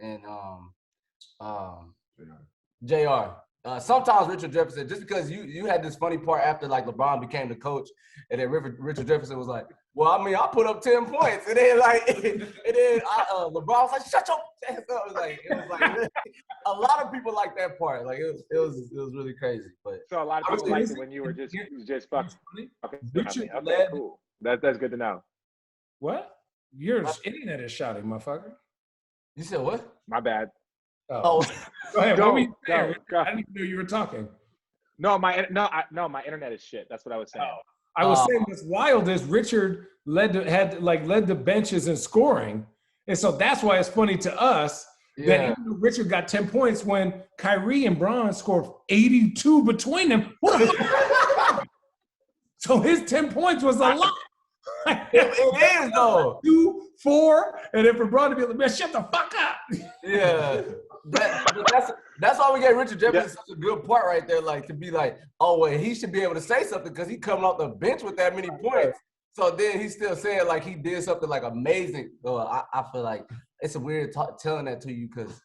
JR. Sometimes Richard Jefferson, just because you had this funny part after like LeBron became the coach, and then Richard Jefferson was like, "Well, I mean, I put up 10 points," and then LeBron was like, "Shut your ass up!" It was like a lot of people like that part. Like it was really crazy. But so a lot of people liked it when you were just fucking. Okay, cool. That's good to know. What? Your internet is shouting, motherfucker. You said what? My bad. Oh. Go ahead. Go. I didn't even know you were talking. No, my internet is shit. That's what I was saying. I was saying what's wild is Richard led the benches in scoring, and so that's why it's funny to us that even though Richard got 10 points when Kyrie and Bron scored 82 between them. So his 10 points was a lot. It is though. 2, 4, and then for Bron to be like, "Man, shut the fuck up." Yeah. That's why we gave Richard Jefferson such a good part right there, like to be like, oh wait, he should be able to say something because he coming off the bench with that many points. So then he's still saying like he did something like amazing. I feel like it's weird telling that to you because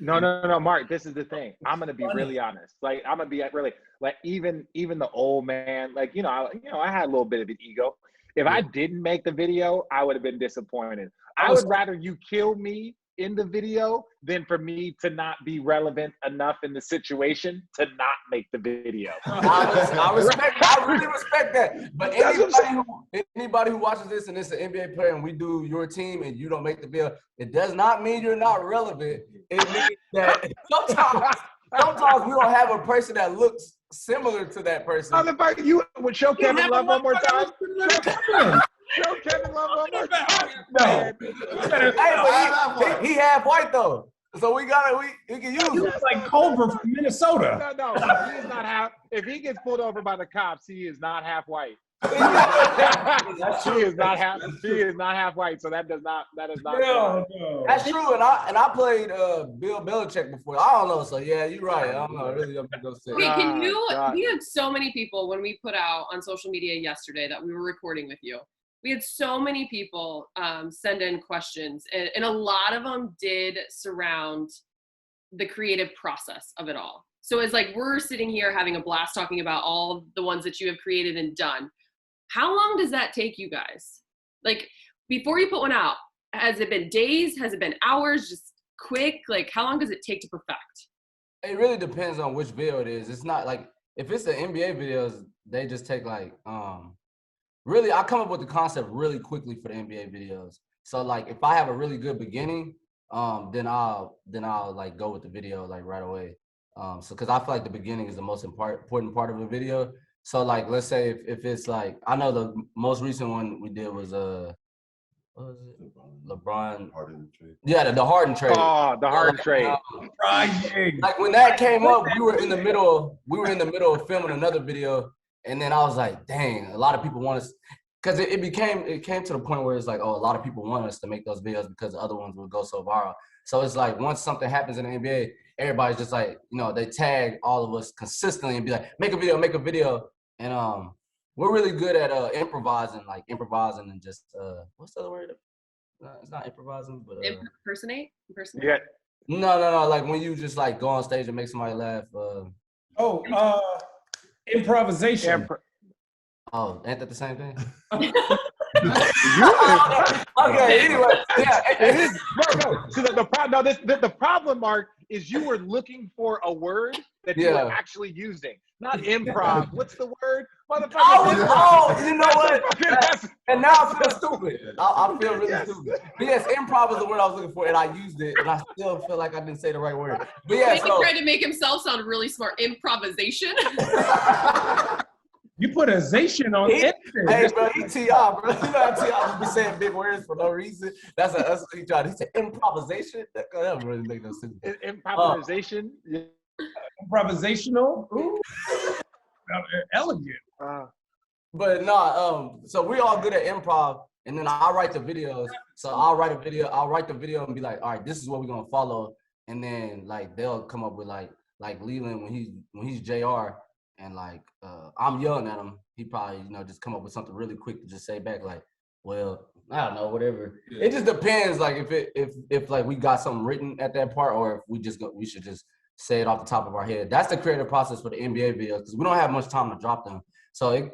no, Mark. This is the thing. I'm gonna be really honest. Like I'm gonna be really like even the old man. Like I had a little bit of an ego. If I didn't make the video, I would have been disappointed. I would rather you kill me in the video than for me to not be relevant enough in the situation to not make the video. I really respect that. But anybody who watches this and it's an NBA player and we do your team and you don't make the video, it does not mean you're not relevant. It means that sometimes we don't have a person that looks similar to that person. You would show Kevin Love one more time. Show Kevin Love one more time. No. Hey, but he half white though. So we can use him. He's like Culver from Minnesota. No. He is not half. If he gets pulled over by the cops, he is not half white. She is not half white, so that is not. No. That's true, and I played Bill Belichick before. I don't know, so yeah, you're right. I don't know. Really, I'm gonna say. Wait, we had so many people when we put out on social media yesterday that we were recording with you. We had so many people send in questions, and a lot of them did surround the creative process of it all. So it's like we're sitting here having a blast talking about all the ones that you have created and done. How long does that take you guys? Like before you put one out, has it been days? Has it been hours? Just quick? Like how long does it take to perfect? It really depends on which video it is. It's not like if it's the NBA videos, they just take like really I come up with the concept really quickly for the NBA videos. So like if I have a really good beginning, then I'll like go with the video like right away. So because I feel like the beginning is the most important part of a video. So like let's say if it's like I know the most recent one we did was what was it? LeBron Harden trade. Yeah, the Harden trade. Oh, the Harden trade. Like when that came up, we were in the middle of filming another video, and then I was like, dang, a lot of people want us because it came to the point where it's like, oh, a lot of people want us to make those videos because the other ones would go so viral. So it's like once something happens in the NBA, everybody's just like, they tag all of us consistently and be like, make a video. And we're really good at improvising and just what's the other word? It's not improvising, but impersonate. Yeah. No. Like when you just like go on stage and make somebody laugh. Improvisation. Ain't that the same thing? Okay. Anyway, yeah. It is. No. So the problem, Mark, is you were looking for a word that you were actually using, not improv. What's the word? You know what? And now I feel stupid. I feel really stupid. But yes, improv is the word I was looking for, and I used it, and I still feel like I didn't say the right word. But yeah, he tried to make himself sound really smart. Improvisation. You put a zation on anything. Hey, bro, he T.I., bro. You know how T.I. be saying big words for no reason? That's us. He said improvisation. That doesn't really make no sense. Improvisation? Improvisational? Ooh. Elegant. But no, so we all good at improv, and then I write the videos. So I'll write the video and be like, all right, this is what we're gonna follow. And then like they'll come up with like Leland when he's JR and like I'm yelling at him, he probably, just come up with something really quick to just say back like, well, I don't know, whatever. Yeah. It just depends like if like we got something written at that part or if we should just say it off the top of our head. That's the creative process for the NBA videos because we don't have much time to drop them. So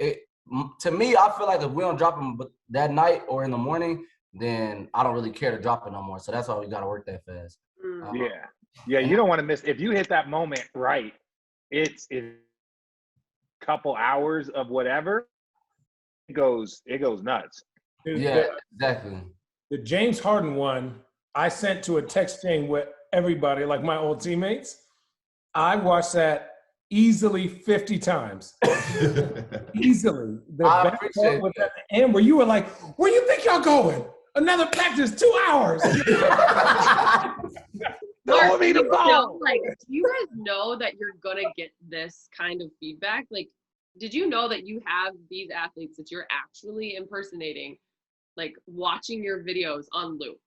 to me, I feel like if we don't drop them that night or in the morning, then I don't really care to drop it no more. So that's why we got to work that fast. Yeah. You don't want to miss. If you hit that moment right, it's a couple hours of whatever. It goes nuts. Yeah, exactly. The James Harden one, I sent to a text chain with everybody, like my old teammates. I watched that easily 50 times. Easily. The best part was at the end where you were like, where you think y'all going? Another practice, 2 hours. Mark, do you guys know that you're gonna get this kind of feedback? Like, did you know that you have these athletes that you're actually impersonating, like watching your videos on loop?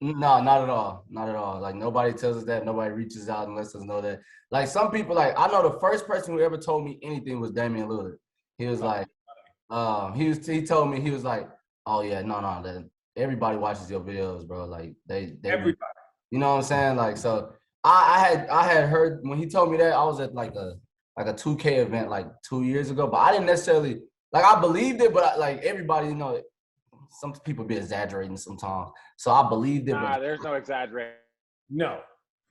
No, not at all. Not at all. Like nobody tells us that. Nobody reaches out and lets us know that. Like some people, like I know the first person who ever told me anything was Damian Lillard. He was like, he told me, he was like, oh yeah, no, everybody watches your videos, bro. Like they everybody. You know what I'm saying? Like so, I had heard when he told me that I was at like a 2K event like 2 years ago, but I didn't necessarily like I believed it, but like everybody, some people be exaggerating sometimes. So I believed it. Nah, there's no exaggeration. No.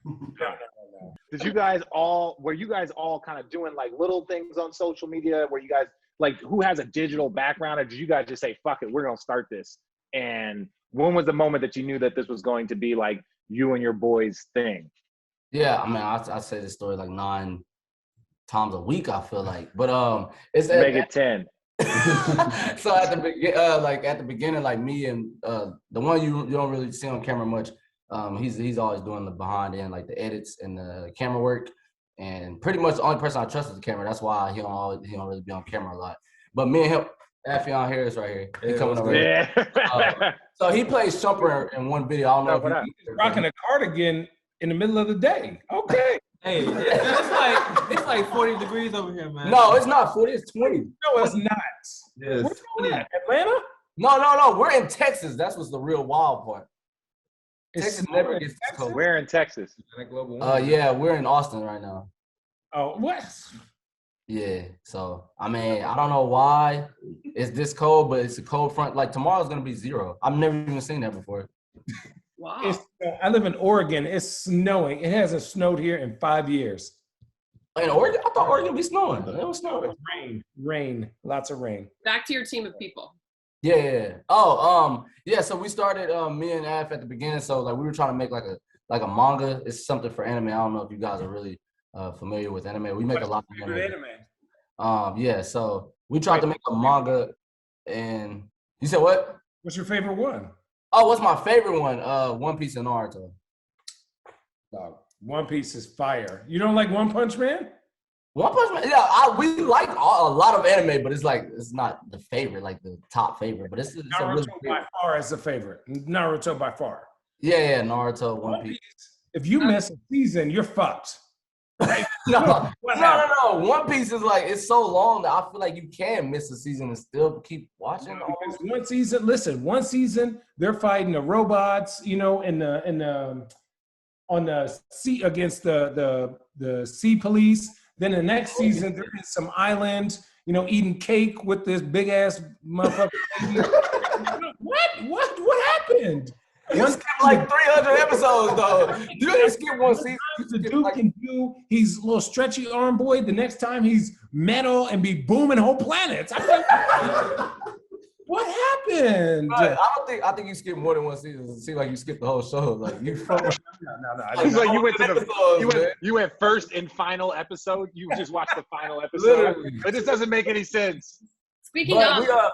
Were you guys all kind of doing like little things on social media where you guys like who has a digital background, or did you guys just say, fuck it, we're gonna start this? And when was the moment that you knew that this was going to be like you and your boys thing? Yeah, I mean, I say this story like 9 times a week, I feel like. But it's make it 10. So at the beginning, like me and the one you don't really see on camera much, he's always doing the behind end, like the edits and the camera work, and pretty much the only person I trust is the camera. That's why he don't really be on camera a lot. But me and him, Affion Harris right here, he coming over here. So he plays Shumper in one video. I don't know if he's rocking a cardigan in the middle of the day. Okay. Hey, it's like 40 degrees over here, man. No, it's not 40. It's 20. No, it's not. Yes. Where's you at? Atlanta? No. We're in Texas. That's what's the real wild part. Texas never gets this cold. We're in Texas. Yeah, we're in Austin right now. Oh, what? Yeah. So I mean, I don't know why it's this cold, but it's a cold front. Like tomorrow's gonna be 0. I've never even seen that before. Wow. I live in Oregon. It's snowing. It hasn't snowed here in 5 years. In Oregon? I thought Oregon would be snowing. It was snowing. Rain. Lots of rain. Back to your team of people. Yeah. Oh, yeah. So we started me and Af at the beginning. So like we were trying to make like a manga. It's something for anime. I don't know if you guys are really familiar with anime. We make a lot of anime. Yeah. So we tried to make a manga, and you said what? What's your favorite one? Oh, what's my favorite one? One Piece and Naruto. One Piece is fire. You don't like One Punch Man? One Punch Man, yeah, we like a lot of anime, but it's like it's not the favorite, like the top favorite. But it's Naruto really by far is the favorite. Naruto by far. Yeah, Naruto, One Piece. If you miss a season, you're fucked. Right? No. One Piece is like it's so long that I feel like you can miss a season and still keep watching. One season they're fighting the robots, on the sea against the sea police. Then the next season they're in some island, eating cake with this big ass motherfucker. What happened? You skipped like 300 episodes though. You didn't skip one season. The dude can do. He's a little stretchy arm boy. The next time he's metal and be booming whole planets. I'm like, What happened? I think you skipped more than one season. It seems like you skipped the whole show. Like you from No. It's like you went to episodes, you went first and final episode. You just watched the final episode. Literally. It just doesn't make any sense. Speaking But of we are.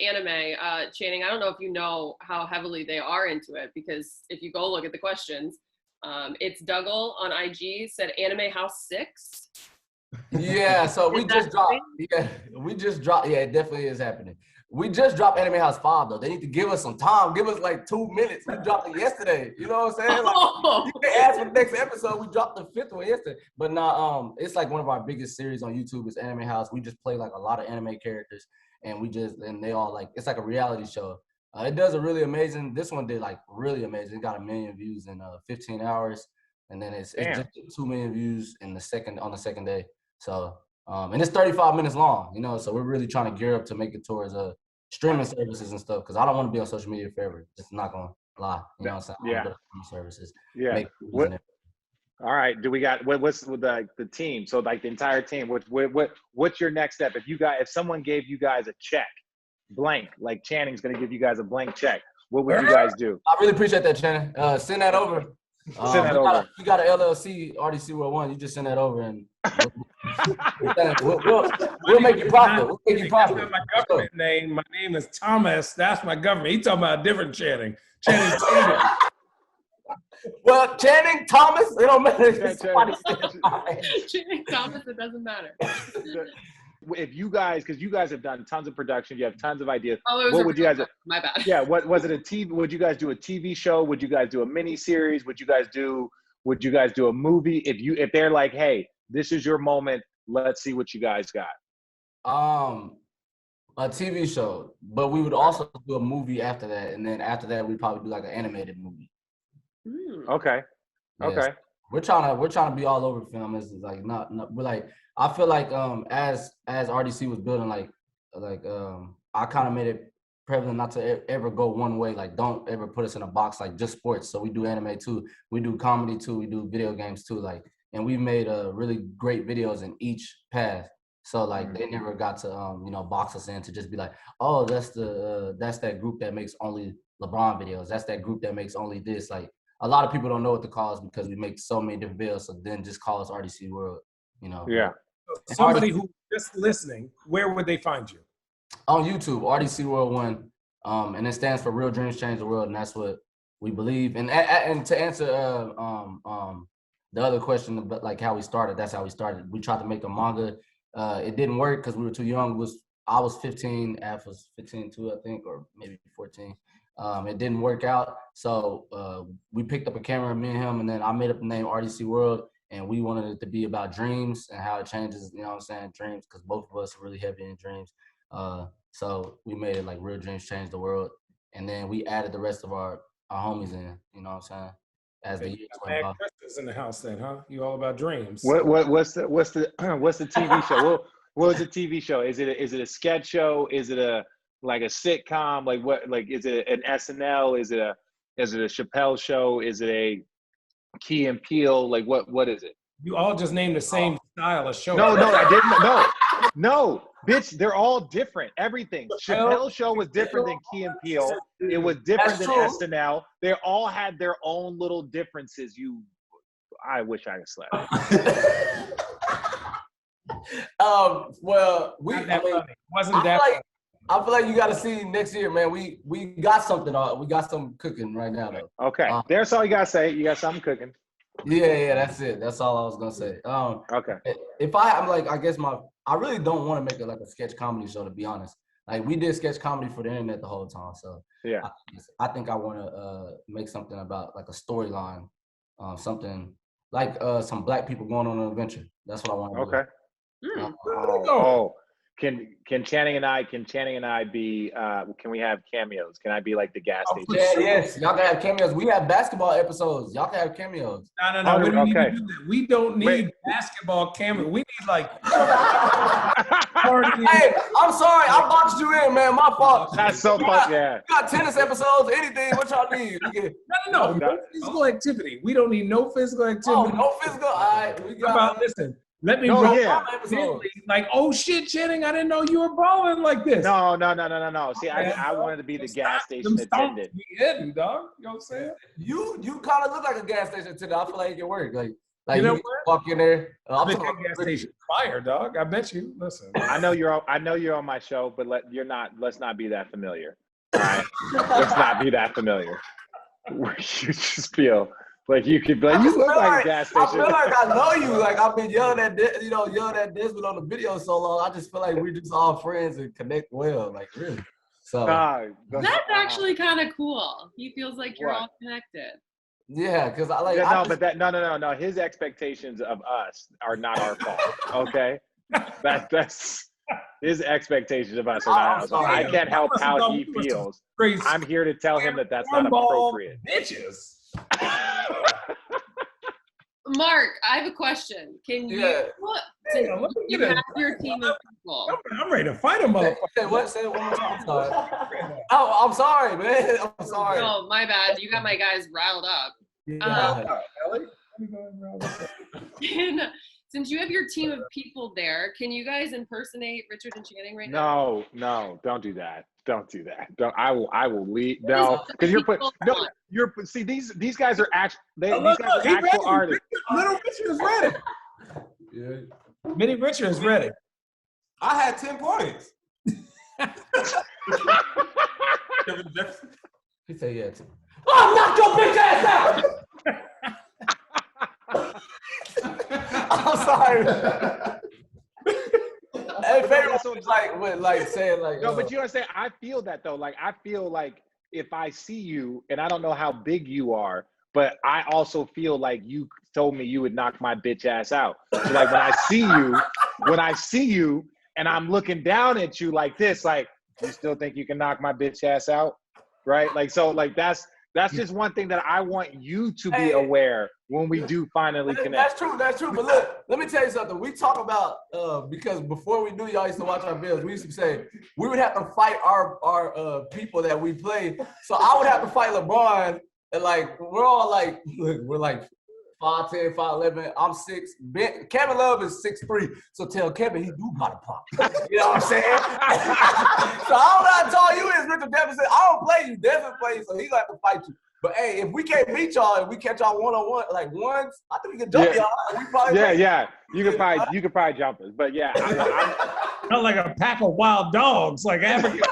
anime, Channing, I don't know if you know how heavily they are into it, because if you go look at the questions, it's Dougal on IG said Anime House 6. Yeah, so we just dropped. Yeah, we just dropped. Yeah, it definitely is happening. We just dropped Anime House 5 though. They need to give us some time. Give us like 2 minutes. We dropped it yesterday. You know what I'm saying? Like, you can ask for the next episode. We dropped the 5th one yesterday. But now, it's like one of our biggest series on YouTube is Anime House. We just play like a lot of anime characters, and they all like, it's like a reality show. It does a really amazing. This one did like really amazing. It got 1 million views in 15 hours, and then it's just 2 million views on the second day. So, and it's 35 minutes long, you know, so we're really trying to gear up to make it towards streaming services and stuff, because I don't want to be on social media forever. Just not going to lie, you know what I'm saying? Yeah. Services. Yeah. All right. Do we got what's with the team? So like the entire team, what's your next step? If someone gave you guys a check, blank, like Channing's going to give you guys a blank check, what would you guys do? I really appreciate that, Channing. Send that over. Send that over. You got an LLC, RDC World 1. You just send that over, and we'll make you profit. We'll make you profit. That's not my government name. My name is Thomas. That's my government. He's talking about a different Channing. Channing Tatum. Well, Channing, Thomas, it don't matter. Channing Thomas, it doesn't matter. If you guys, because you guys have done tons of production, you have tons of ideas. Oh, what would you guys? My bad. Yeah, what was it? A TV? Would you guys do a TV show? Would you guys do a mini series? Would you guys do a movie? If they're like, hey, this is your moment, let's see what you guys got. A TV show, but we would also do a movie after that, and then after that we'd probably do like an animated movie. Okay. Yes. Okay. We're trying to be all over film. It's like not we're like, I feel like as RDC was building, I kind of made it prevalent not to ever go one way. Like, don't ever put us in a box like just sports. So we do anime too, we do comedy too, we do video games too. Like, and we made really great videos in each path. So like they never got to box us in to just be like, oh, that's that group that makes only LeBron videos. That's that group that makes only this. Like, a lot of people don't know what to call us because we make so many different videos. So then just call us RDC World, you know. Yeah. Somebody who's just listening, where would they find you? On YouTube, RDC World 1, and it stands for Real Dreams Change the World, and that's what we believe. And to answer the other question about like how we started, that's how we started. We tried to make a manga. It didn't work because we were too young. I was 15, Af was 15 too, I think, or maybe 14. It didn't work out, so we picked up a camera, me and him, and then I made up the name RDC World, and we wanted it to be about dreams and how it changes, you know what I'm saying, dreams, because both of us are really heavy in dreams. So we made it like Real Dreams Change the World, and then we added the rest of our homies in, you know what I'm saying, as the years went by. Christmas in the house then, huh? You all about dreams. What's the TV show? What was the TV show? Is it a sketch show? Is it a sitcom? Like what? Like, is it an SNL? Is it a Chappelle show? Is it a Key and Peele? Like what is it? You all just named the same style of show. No, I didn't. No, bitch, they're all different. Everything. Chappelle show was different than Key and Peele. It was different than SNL. They all had their own little differences. I wish I could slap. Well, wasn't that? I feel like you got to see next year, man. We got something. We got something cooking right now, though. Okay, there's all you gotta say. You got something cooking. Yeah, that's it. That's all I was gonna say. Okay. If I guess I really don't want to make it like a sketch comedy show, to be honest. Like, we did sketch comedy for the internet the whole time, so yeah. I think I want to make something about like a storyline, something like some black people going on an adventure. That's what I want to do. Okay. Can Channing and I be can we have cameos? Can I be like the gas station? Yes, y'all can have cameos. We have basketball episodes. Y'all can have cameos. No. We don't need to do that. We don't need basketball cameos. We need like Hey, I'm sorry, I boxed you in, man. My fault. That's so fun. Yeah. You got tennis episodes, anything. What y'all need? No physical activity. We don't need no physical activity. Oh, no physical. All right, Listen. Let me Oh, roll yeah. my episode. Like, oh shit, Channing, I didn't know you were balling like this. No. See, I wanted to be the gas station attendant. Hitting, dog. You know what I'm saying? You kind of look like a gas station attendant. I feel like it can work. Like You know you walk in there. I bet that gas station fire, dog. I bet you. Listen. I know you're on my show, but let's not be that familiar. All right? Let's not be that familiar. You just feel like you could be like, you look like a gas station. I feel like I know you. Like I've been yelling at Desmond on the video so long. I just feel like we're just all friends and connect well. Like really. So that's actually kind of cool. He feels like you're all connected. Yeah, because I like. No. His expectations of us are not our fault. Okay, that's his expectations of us are not our fault. I can't help how he feels. I'm here to tell him that that's not appropriate. Bitches. Mark, I have a question. Can you have your team of people? I'm ready to fight a motherfucker. Say it one more time. I'm sorry. Oh, I'm sorry, man. I'm sorry. Oh, my bad. You got my guys riled up. Since you have your team of people there, can you guys impersonate Richard and Channing right now? No, don't do that. Don't do that. I will leave. No, because see these guys are actual artists. Little Richard is ready. Yeah. Mini Richard is ready. I had 10 points. He said, yeah. Oh, knock your bitch ass out! I'm sorry. Hey, favorite like saying like. No, but you understand? I feel that though. Like I feel like if I see you, and I don't know how big you are, but I also feel like you told me you would knock my bitch ass out. So like when I see you, and I'm looking down at you like this, like you still think you can knock my bitch ass out, right? Like so, like that's just one thing that I want you to be aware when we do finally connect. That's true. But look, let me tell you something. We talk about because before we knew y'all used to watch our videos, we used to say we would have to fight our people that we play. So I would have to fight LeBron, and like we're all like, look, we're like 5'10", 5'11". I'm 6. Kevin Love is 6'3". So tell Kevin he do got a pop. You know what I'm saying? So I don't know how tall you is, Richard Devin said. I don't play you. Devin plays, so he's gonna have to fight you. But hey, if we can't beat y'all, if we catch y'all one-on-one, like once, I think we can jump y'all. We probably You could probably jump us. But yeah, not like a pack of wild dogs, like African.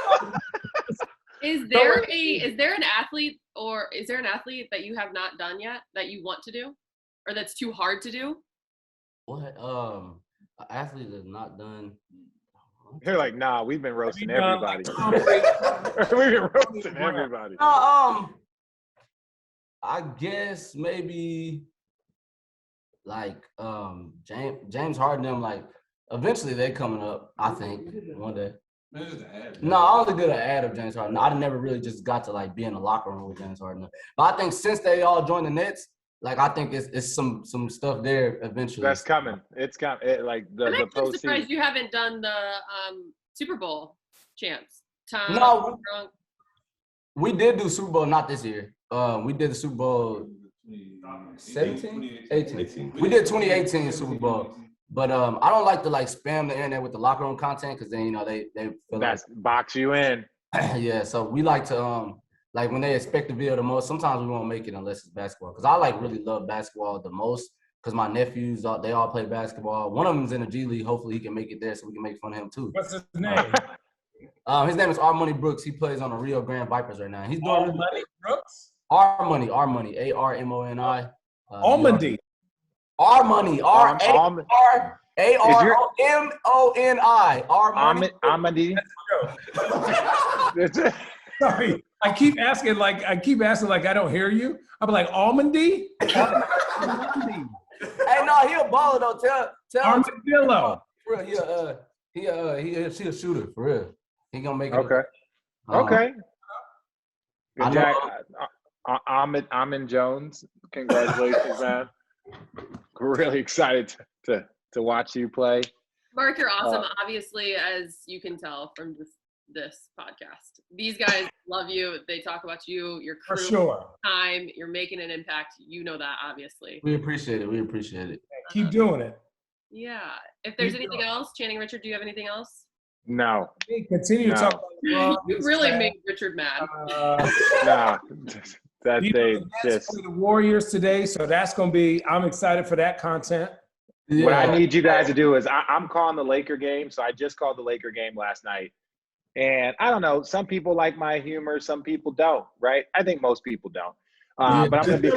Is there an athlete that you have not done yet that you want to do, or that's too hard to do? What? An athlete that's not done. They're like, nah, we've been roasting everybody. We've been roasting everybody. I guess maybe like James Harden, them like eventually they coming up, I think, one day. No, I only did an ad of James Harden. I never really just got to like be in the locker room with James Harden. But I think since they all joined the Nets, like I think it's some stuff there eventually. That's coming. It's coming. Like the I'm surprised you haven't done the Super Bowl champs. No, we did do Super Bowl, not this year. We did the Super Bowl 17? 18. We did 2018 Super Bowl. But I don't like to like spam the internet with the locker room content because then they feel like box you in. Yeah, so we like to like when they expect the video the most, sometimes we won't make it unless it's basketball. Because I like really love basketball the most because my nephews they all play basketball. One of them's in the G League. Hopefully he can make it there so we can make fun of him too. What's his name? His name is Armani Brooks. He plays on the Rio Grande Vipers right now. He's doing Armani Brooks? Armani, Armoni. Armoni, Armoni. Armani. Sorry, I keep asking like I don't hear you. I'm like Almondy. Hey, no, he a baller though. Tell Armadillo. For real, he a shooter for real. He gonna make it. Okay. Okay. Good Jack. Ahmed Jones. Congratulations, man. We're really excited to watch you play. Mark, you're awesome. Obviously, as you can tell from this podcast, these guys love you. They talk about you, your crew, for sure. Time. You're making an impact. You know that, obviously. We appreciate it. Keep doing it. Yeah. If there's anything else, Channing Richard, do you have anything else? No. Continue to No. talk about You really made Richard mad. No. That you they know, the Nets just. play the Warriors today, so that's gonna be. I'm excited for that content. Yeah. What I need you guys to do is I'm calling the Laker game. So I just called the Laker game last night. And I don't know, some people like my humor, some people don't, right? I think most people don't. But I'm gonna be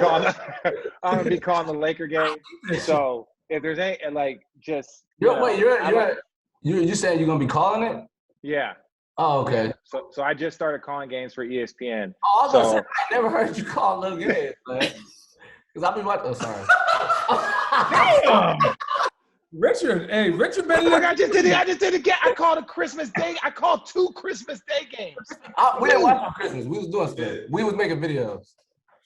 calling the Laker game. So if there's any like just you saying you're gonna be calling it? yeah. Oh, okay. Yeah. So I just started calling games for ESPN. Oh, I was gonna say, I never heard you call little games, man. Cause I'll be like, oh, sorry. Damn. Richard been Look, I just did it again. I called a Christmas Day. I called 2 Christmas Day games. We didn't watch on Christmas. We was doing stuff. We was making videos.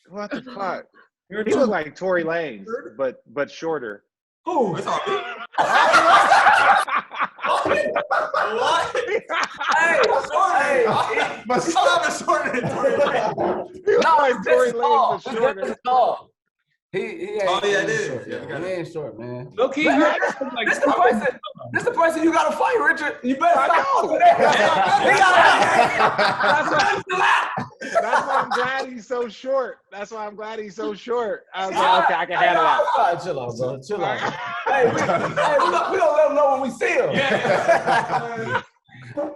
What the fuck? He looked like Tory Lanez, but shorter. Who? It's all good. What? Hey. But stop it shorter than Tory Lanez. He looked like Tory Lanez, but shorter. He ain't, Oh, yeah, it he ain't is. short. Yeah, He ain't short, man. Look, This the person you gotta fight, Richard. You better stop over there. That's why I'm glad he's so short. I was like, okay, I can handle that. Chill out, bro. Chill out. Hey, we gonna let him know when we see him.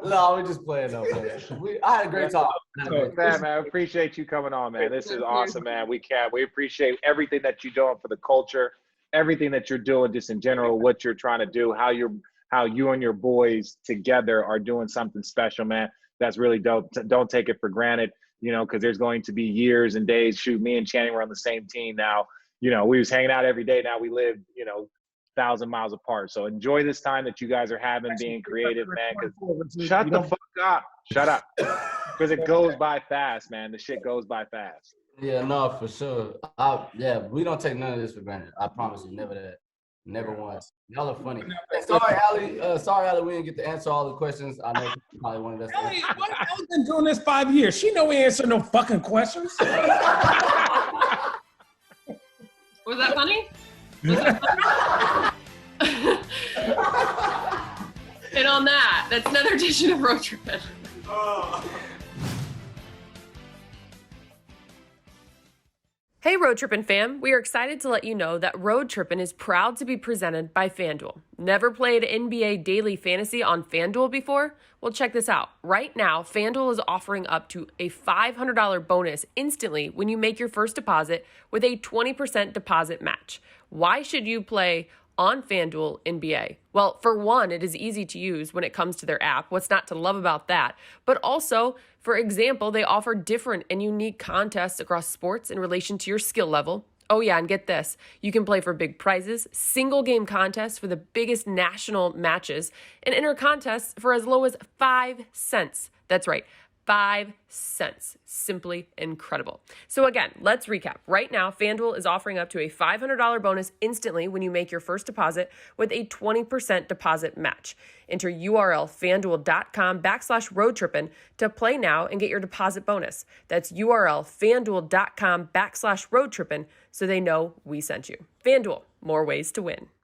No, we're just playing though, man. I had a great talk. Man, I appreciate you coming on, man. This is awesome, man. We appreciate everything that you're doing for the culture, everything that you're doing just in general, what you're trying to do, how you and your boys together are doing something special, man. That's really dope. Don't take it for granted, because there's going to be years and days. Shoot, me and Channing were on the same team now. We was hanging out every day. Now we live, 1,000 miles apart. So enjoy this time that you guys are having, being creative, man. Because shut the fuck up. Shut up. Because it goes by fast, man. The shit goes by fast. Yeah, no, for sure. We don't take none of this for granted. I promise you, never that. Never once. Y'all are funny. Sorry, Allie, we didn't get to answer all the questions. I know you probably wanted us to Ellie, Ellie's been doing this 5 years. She know we answer no fucking questions. Was that funny? And on that's another edition of Road Trippin'. Hey Road Trippin' fam, we are excited to let you know that Road Trippin' is proud to be presented by FanDuel. Never played NBA Daily Fantasy on FanDuel before? Well, check this out. Right now, FanDuel is offering up to a $500 bonus instantly when you make your first deposit with a 20% deposit match. Why should you play on FanDuel NBA? Well, for one, it is easy to use when it comes to their app. What's not to love about that? But also, for example, they offer different and unique contests across sports in relation to your skill level. Oh yeah, and get this. You can play for big prizes, single game contests for the biggest national matches, and enter contests for as low as 5 cents. That's right. 5 cents. Simply incredible. So again, let's recap. Right now, FanDuel is offering up to a $500 bonus instantly when you make your first deposit with a 20% deposit match. Enter URL FanDuel.com/roadtrippin to play now and get your deposit bonus. That's URL FanDuel.com/roadtrippin so they know we sent you. FanDuel, more ways to win.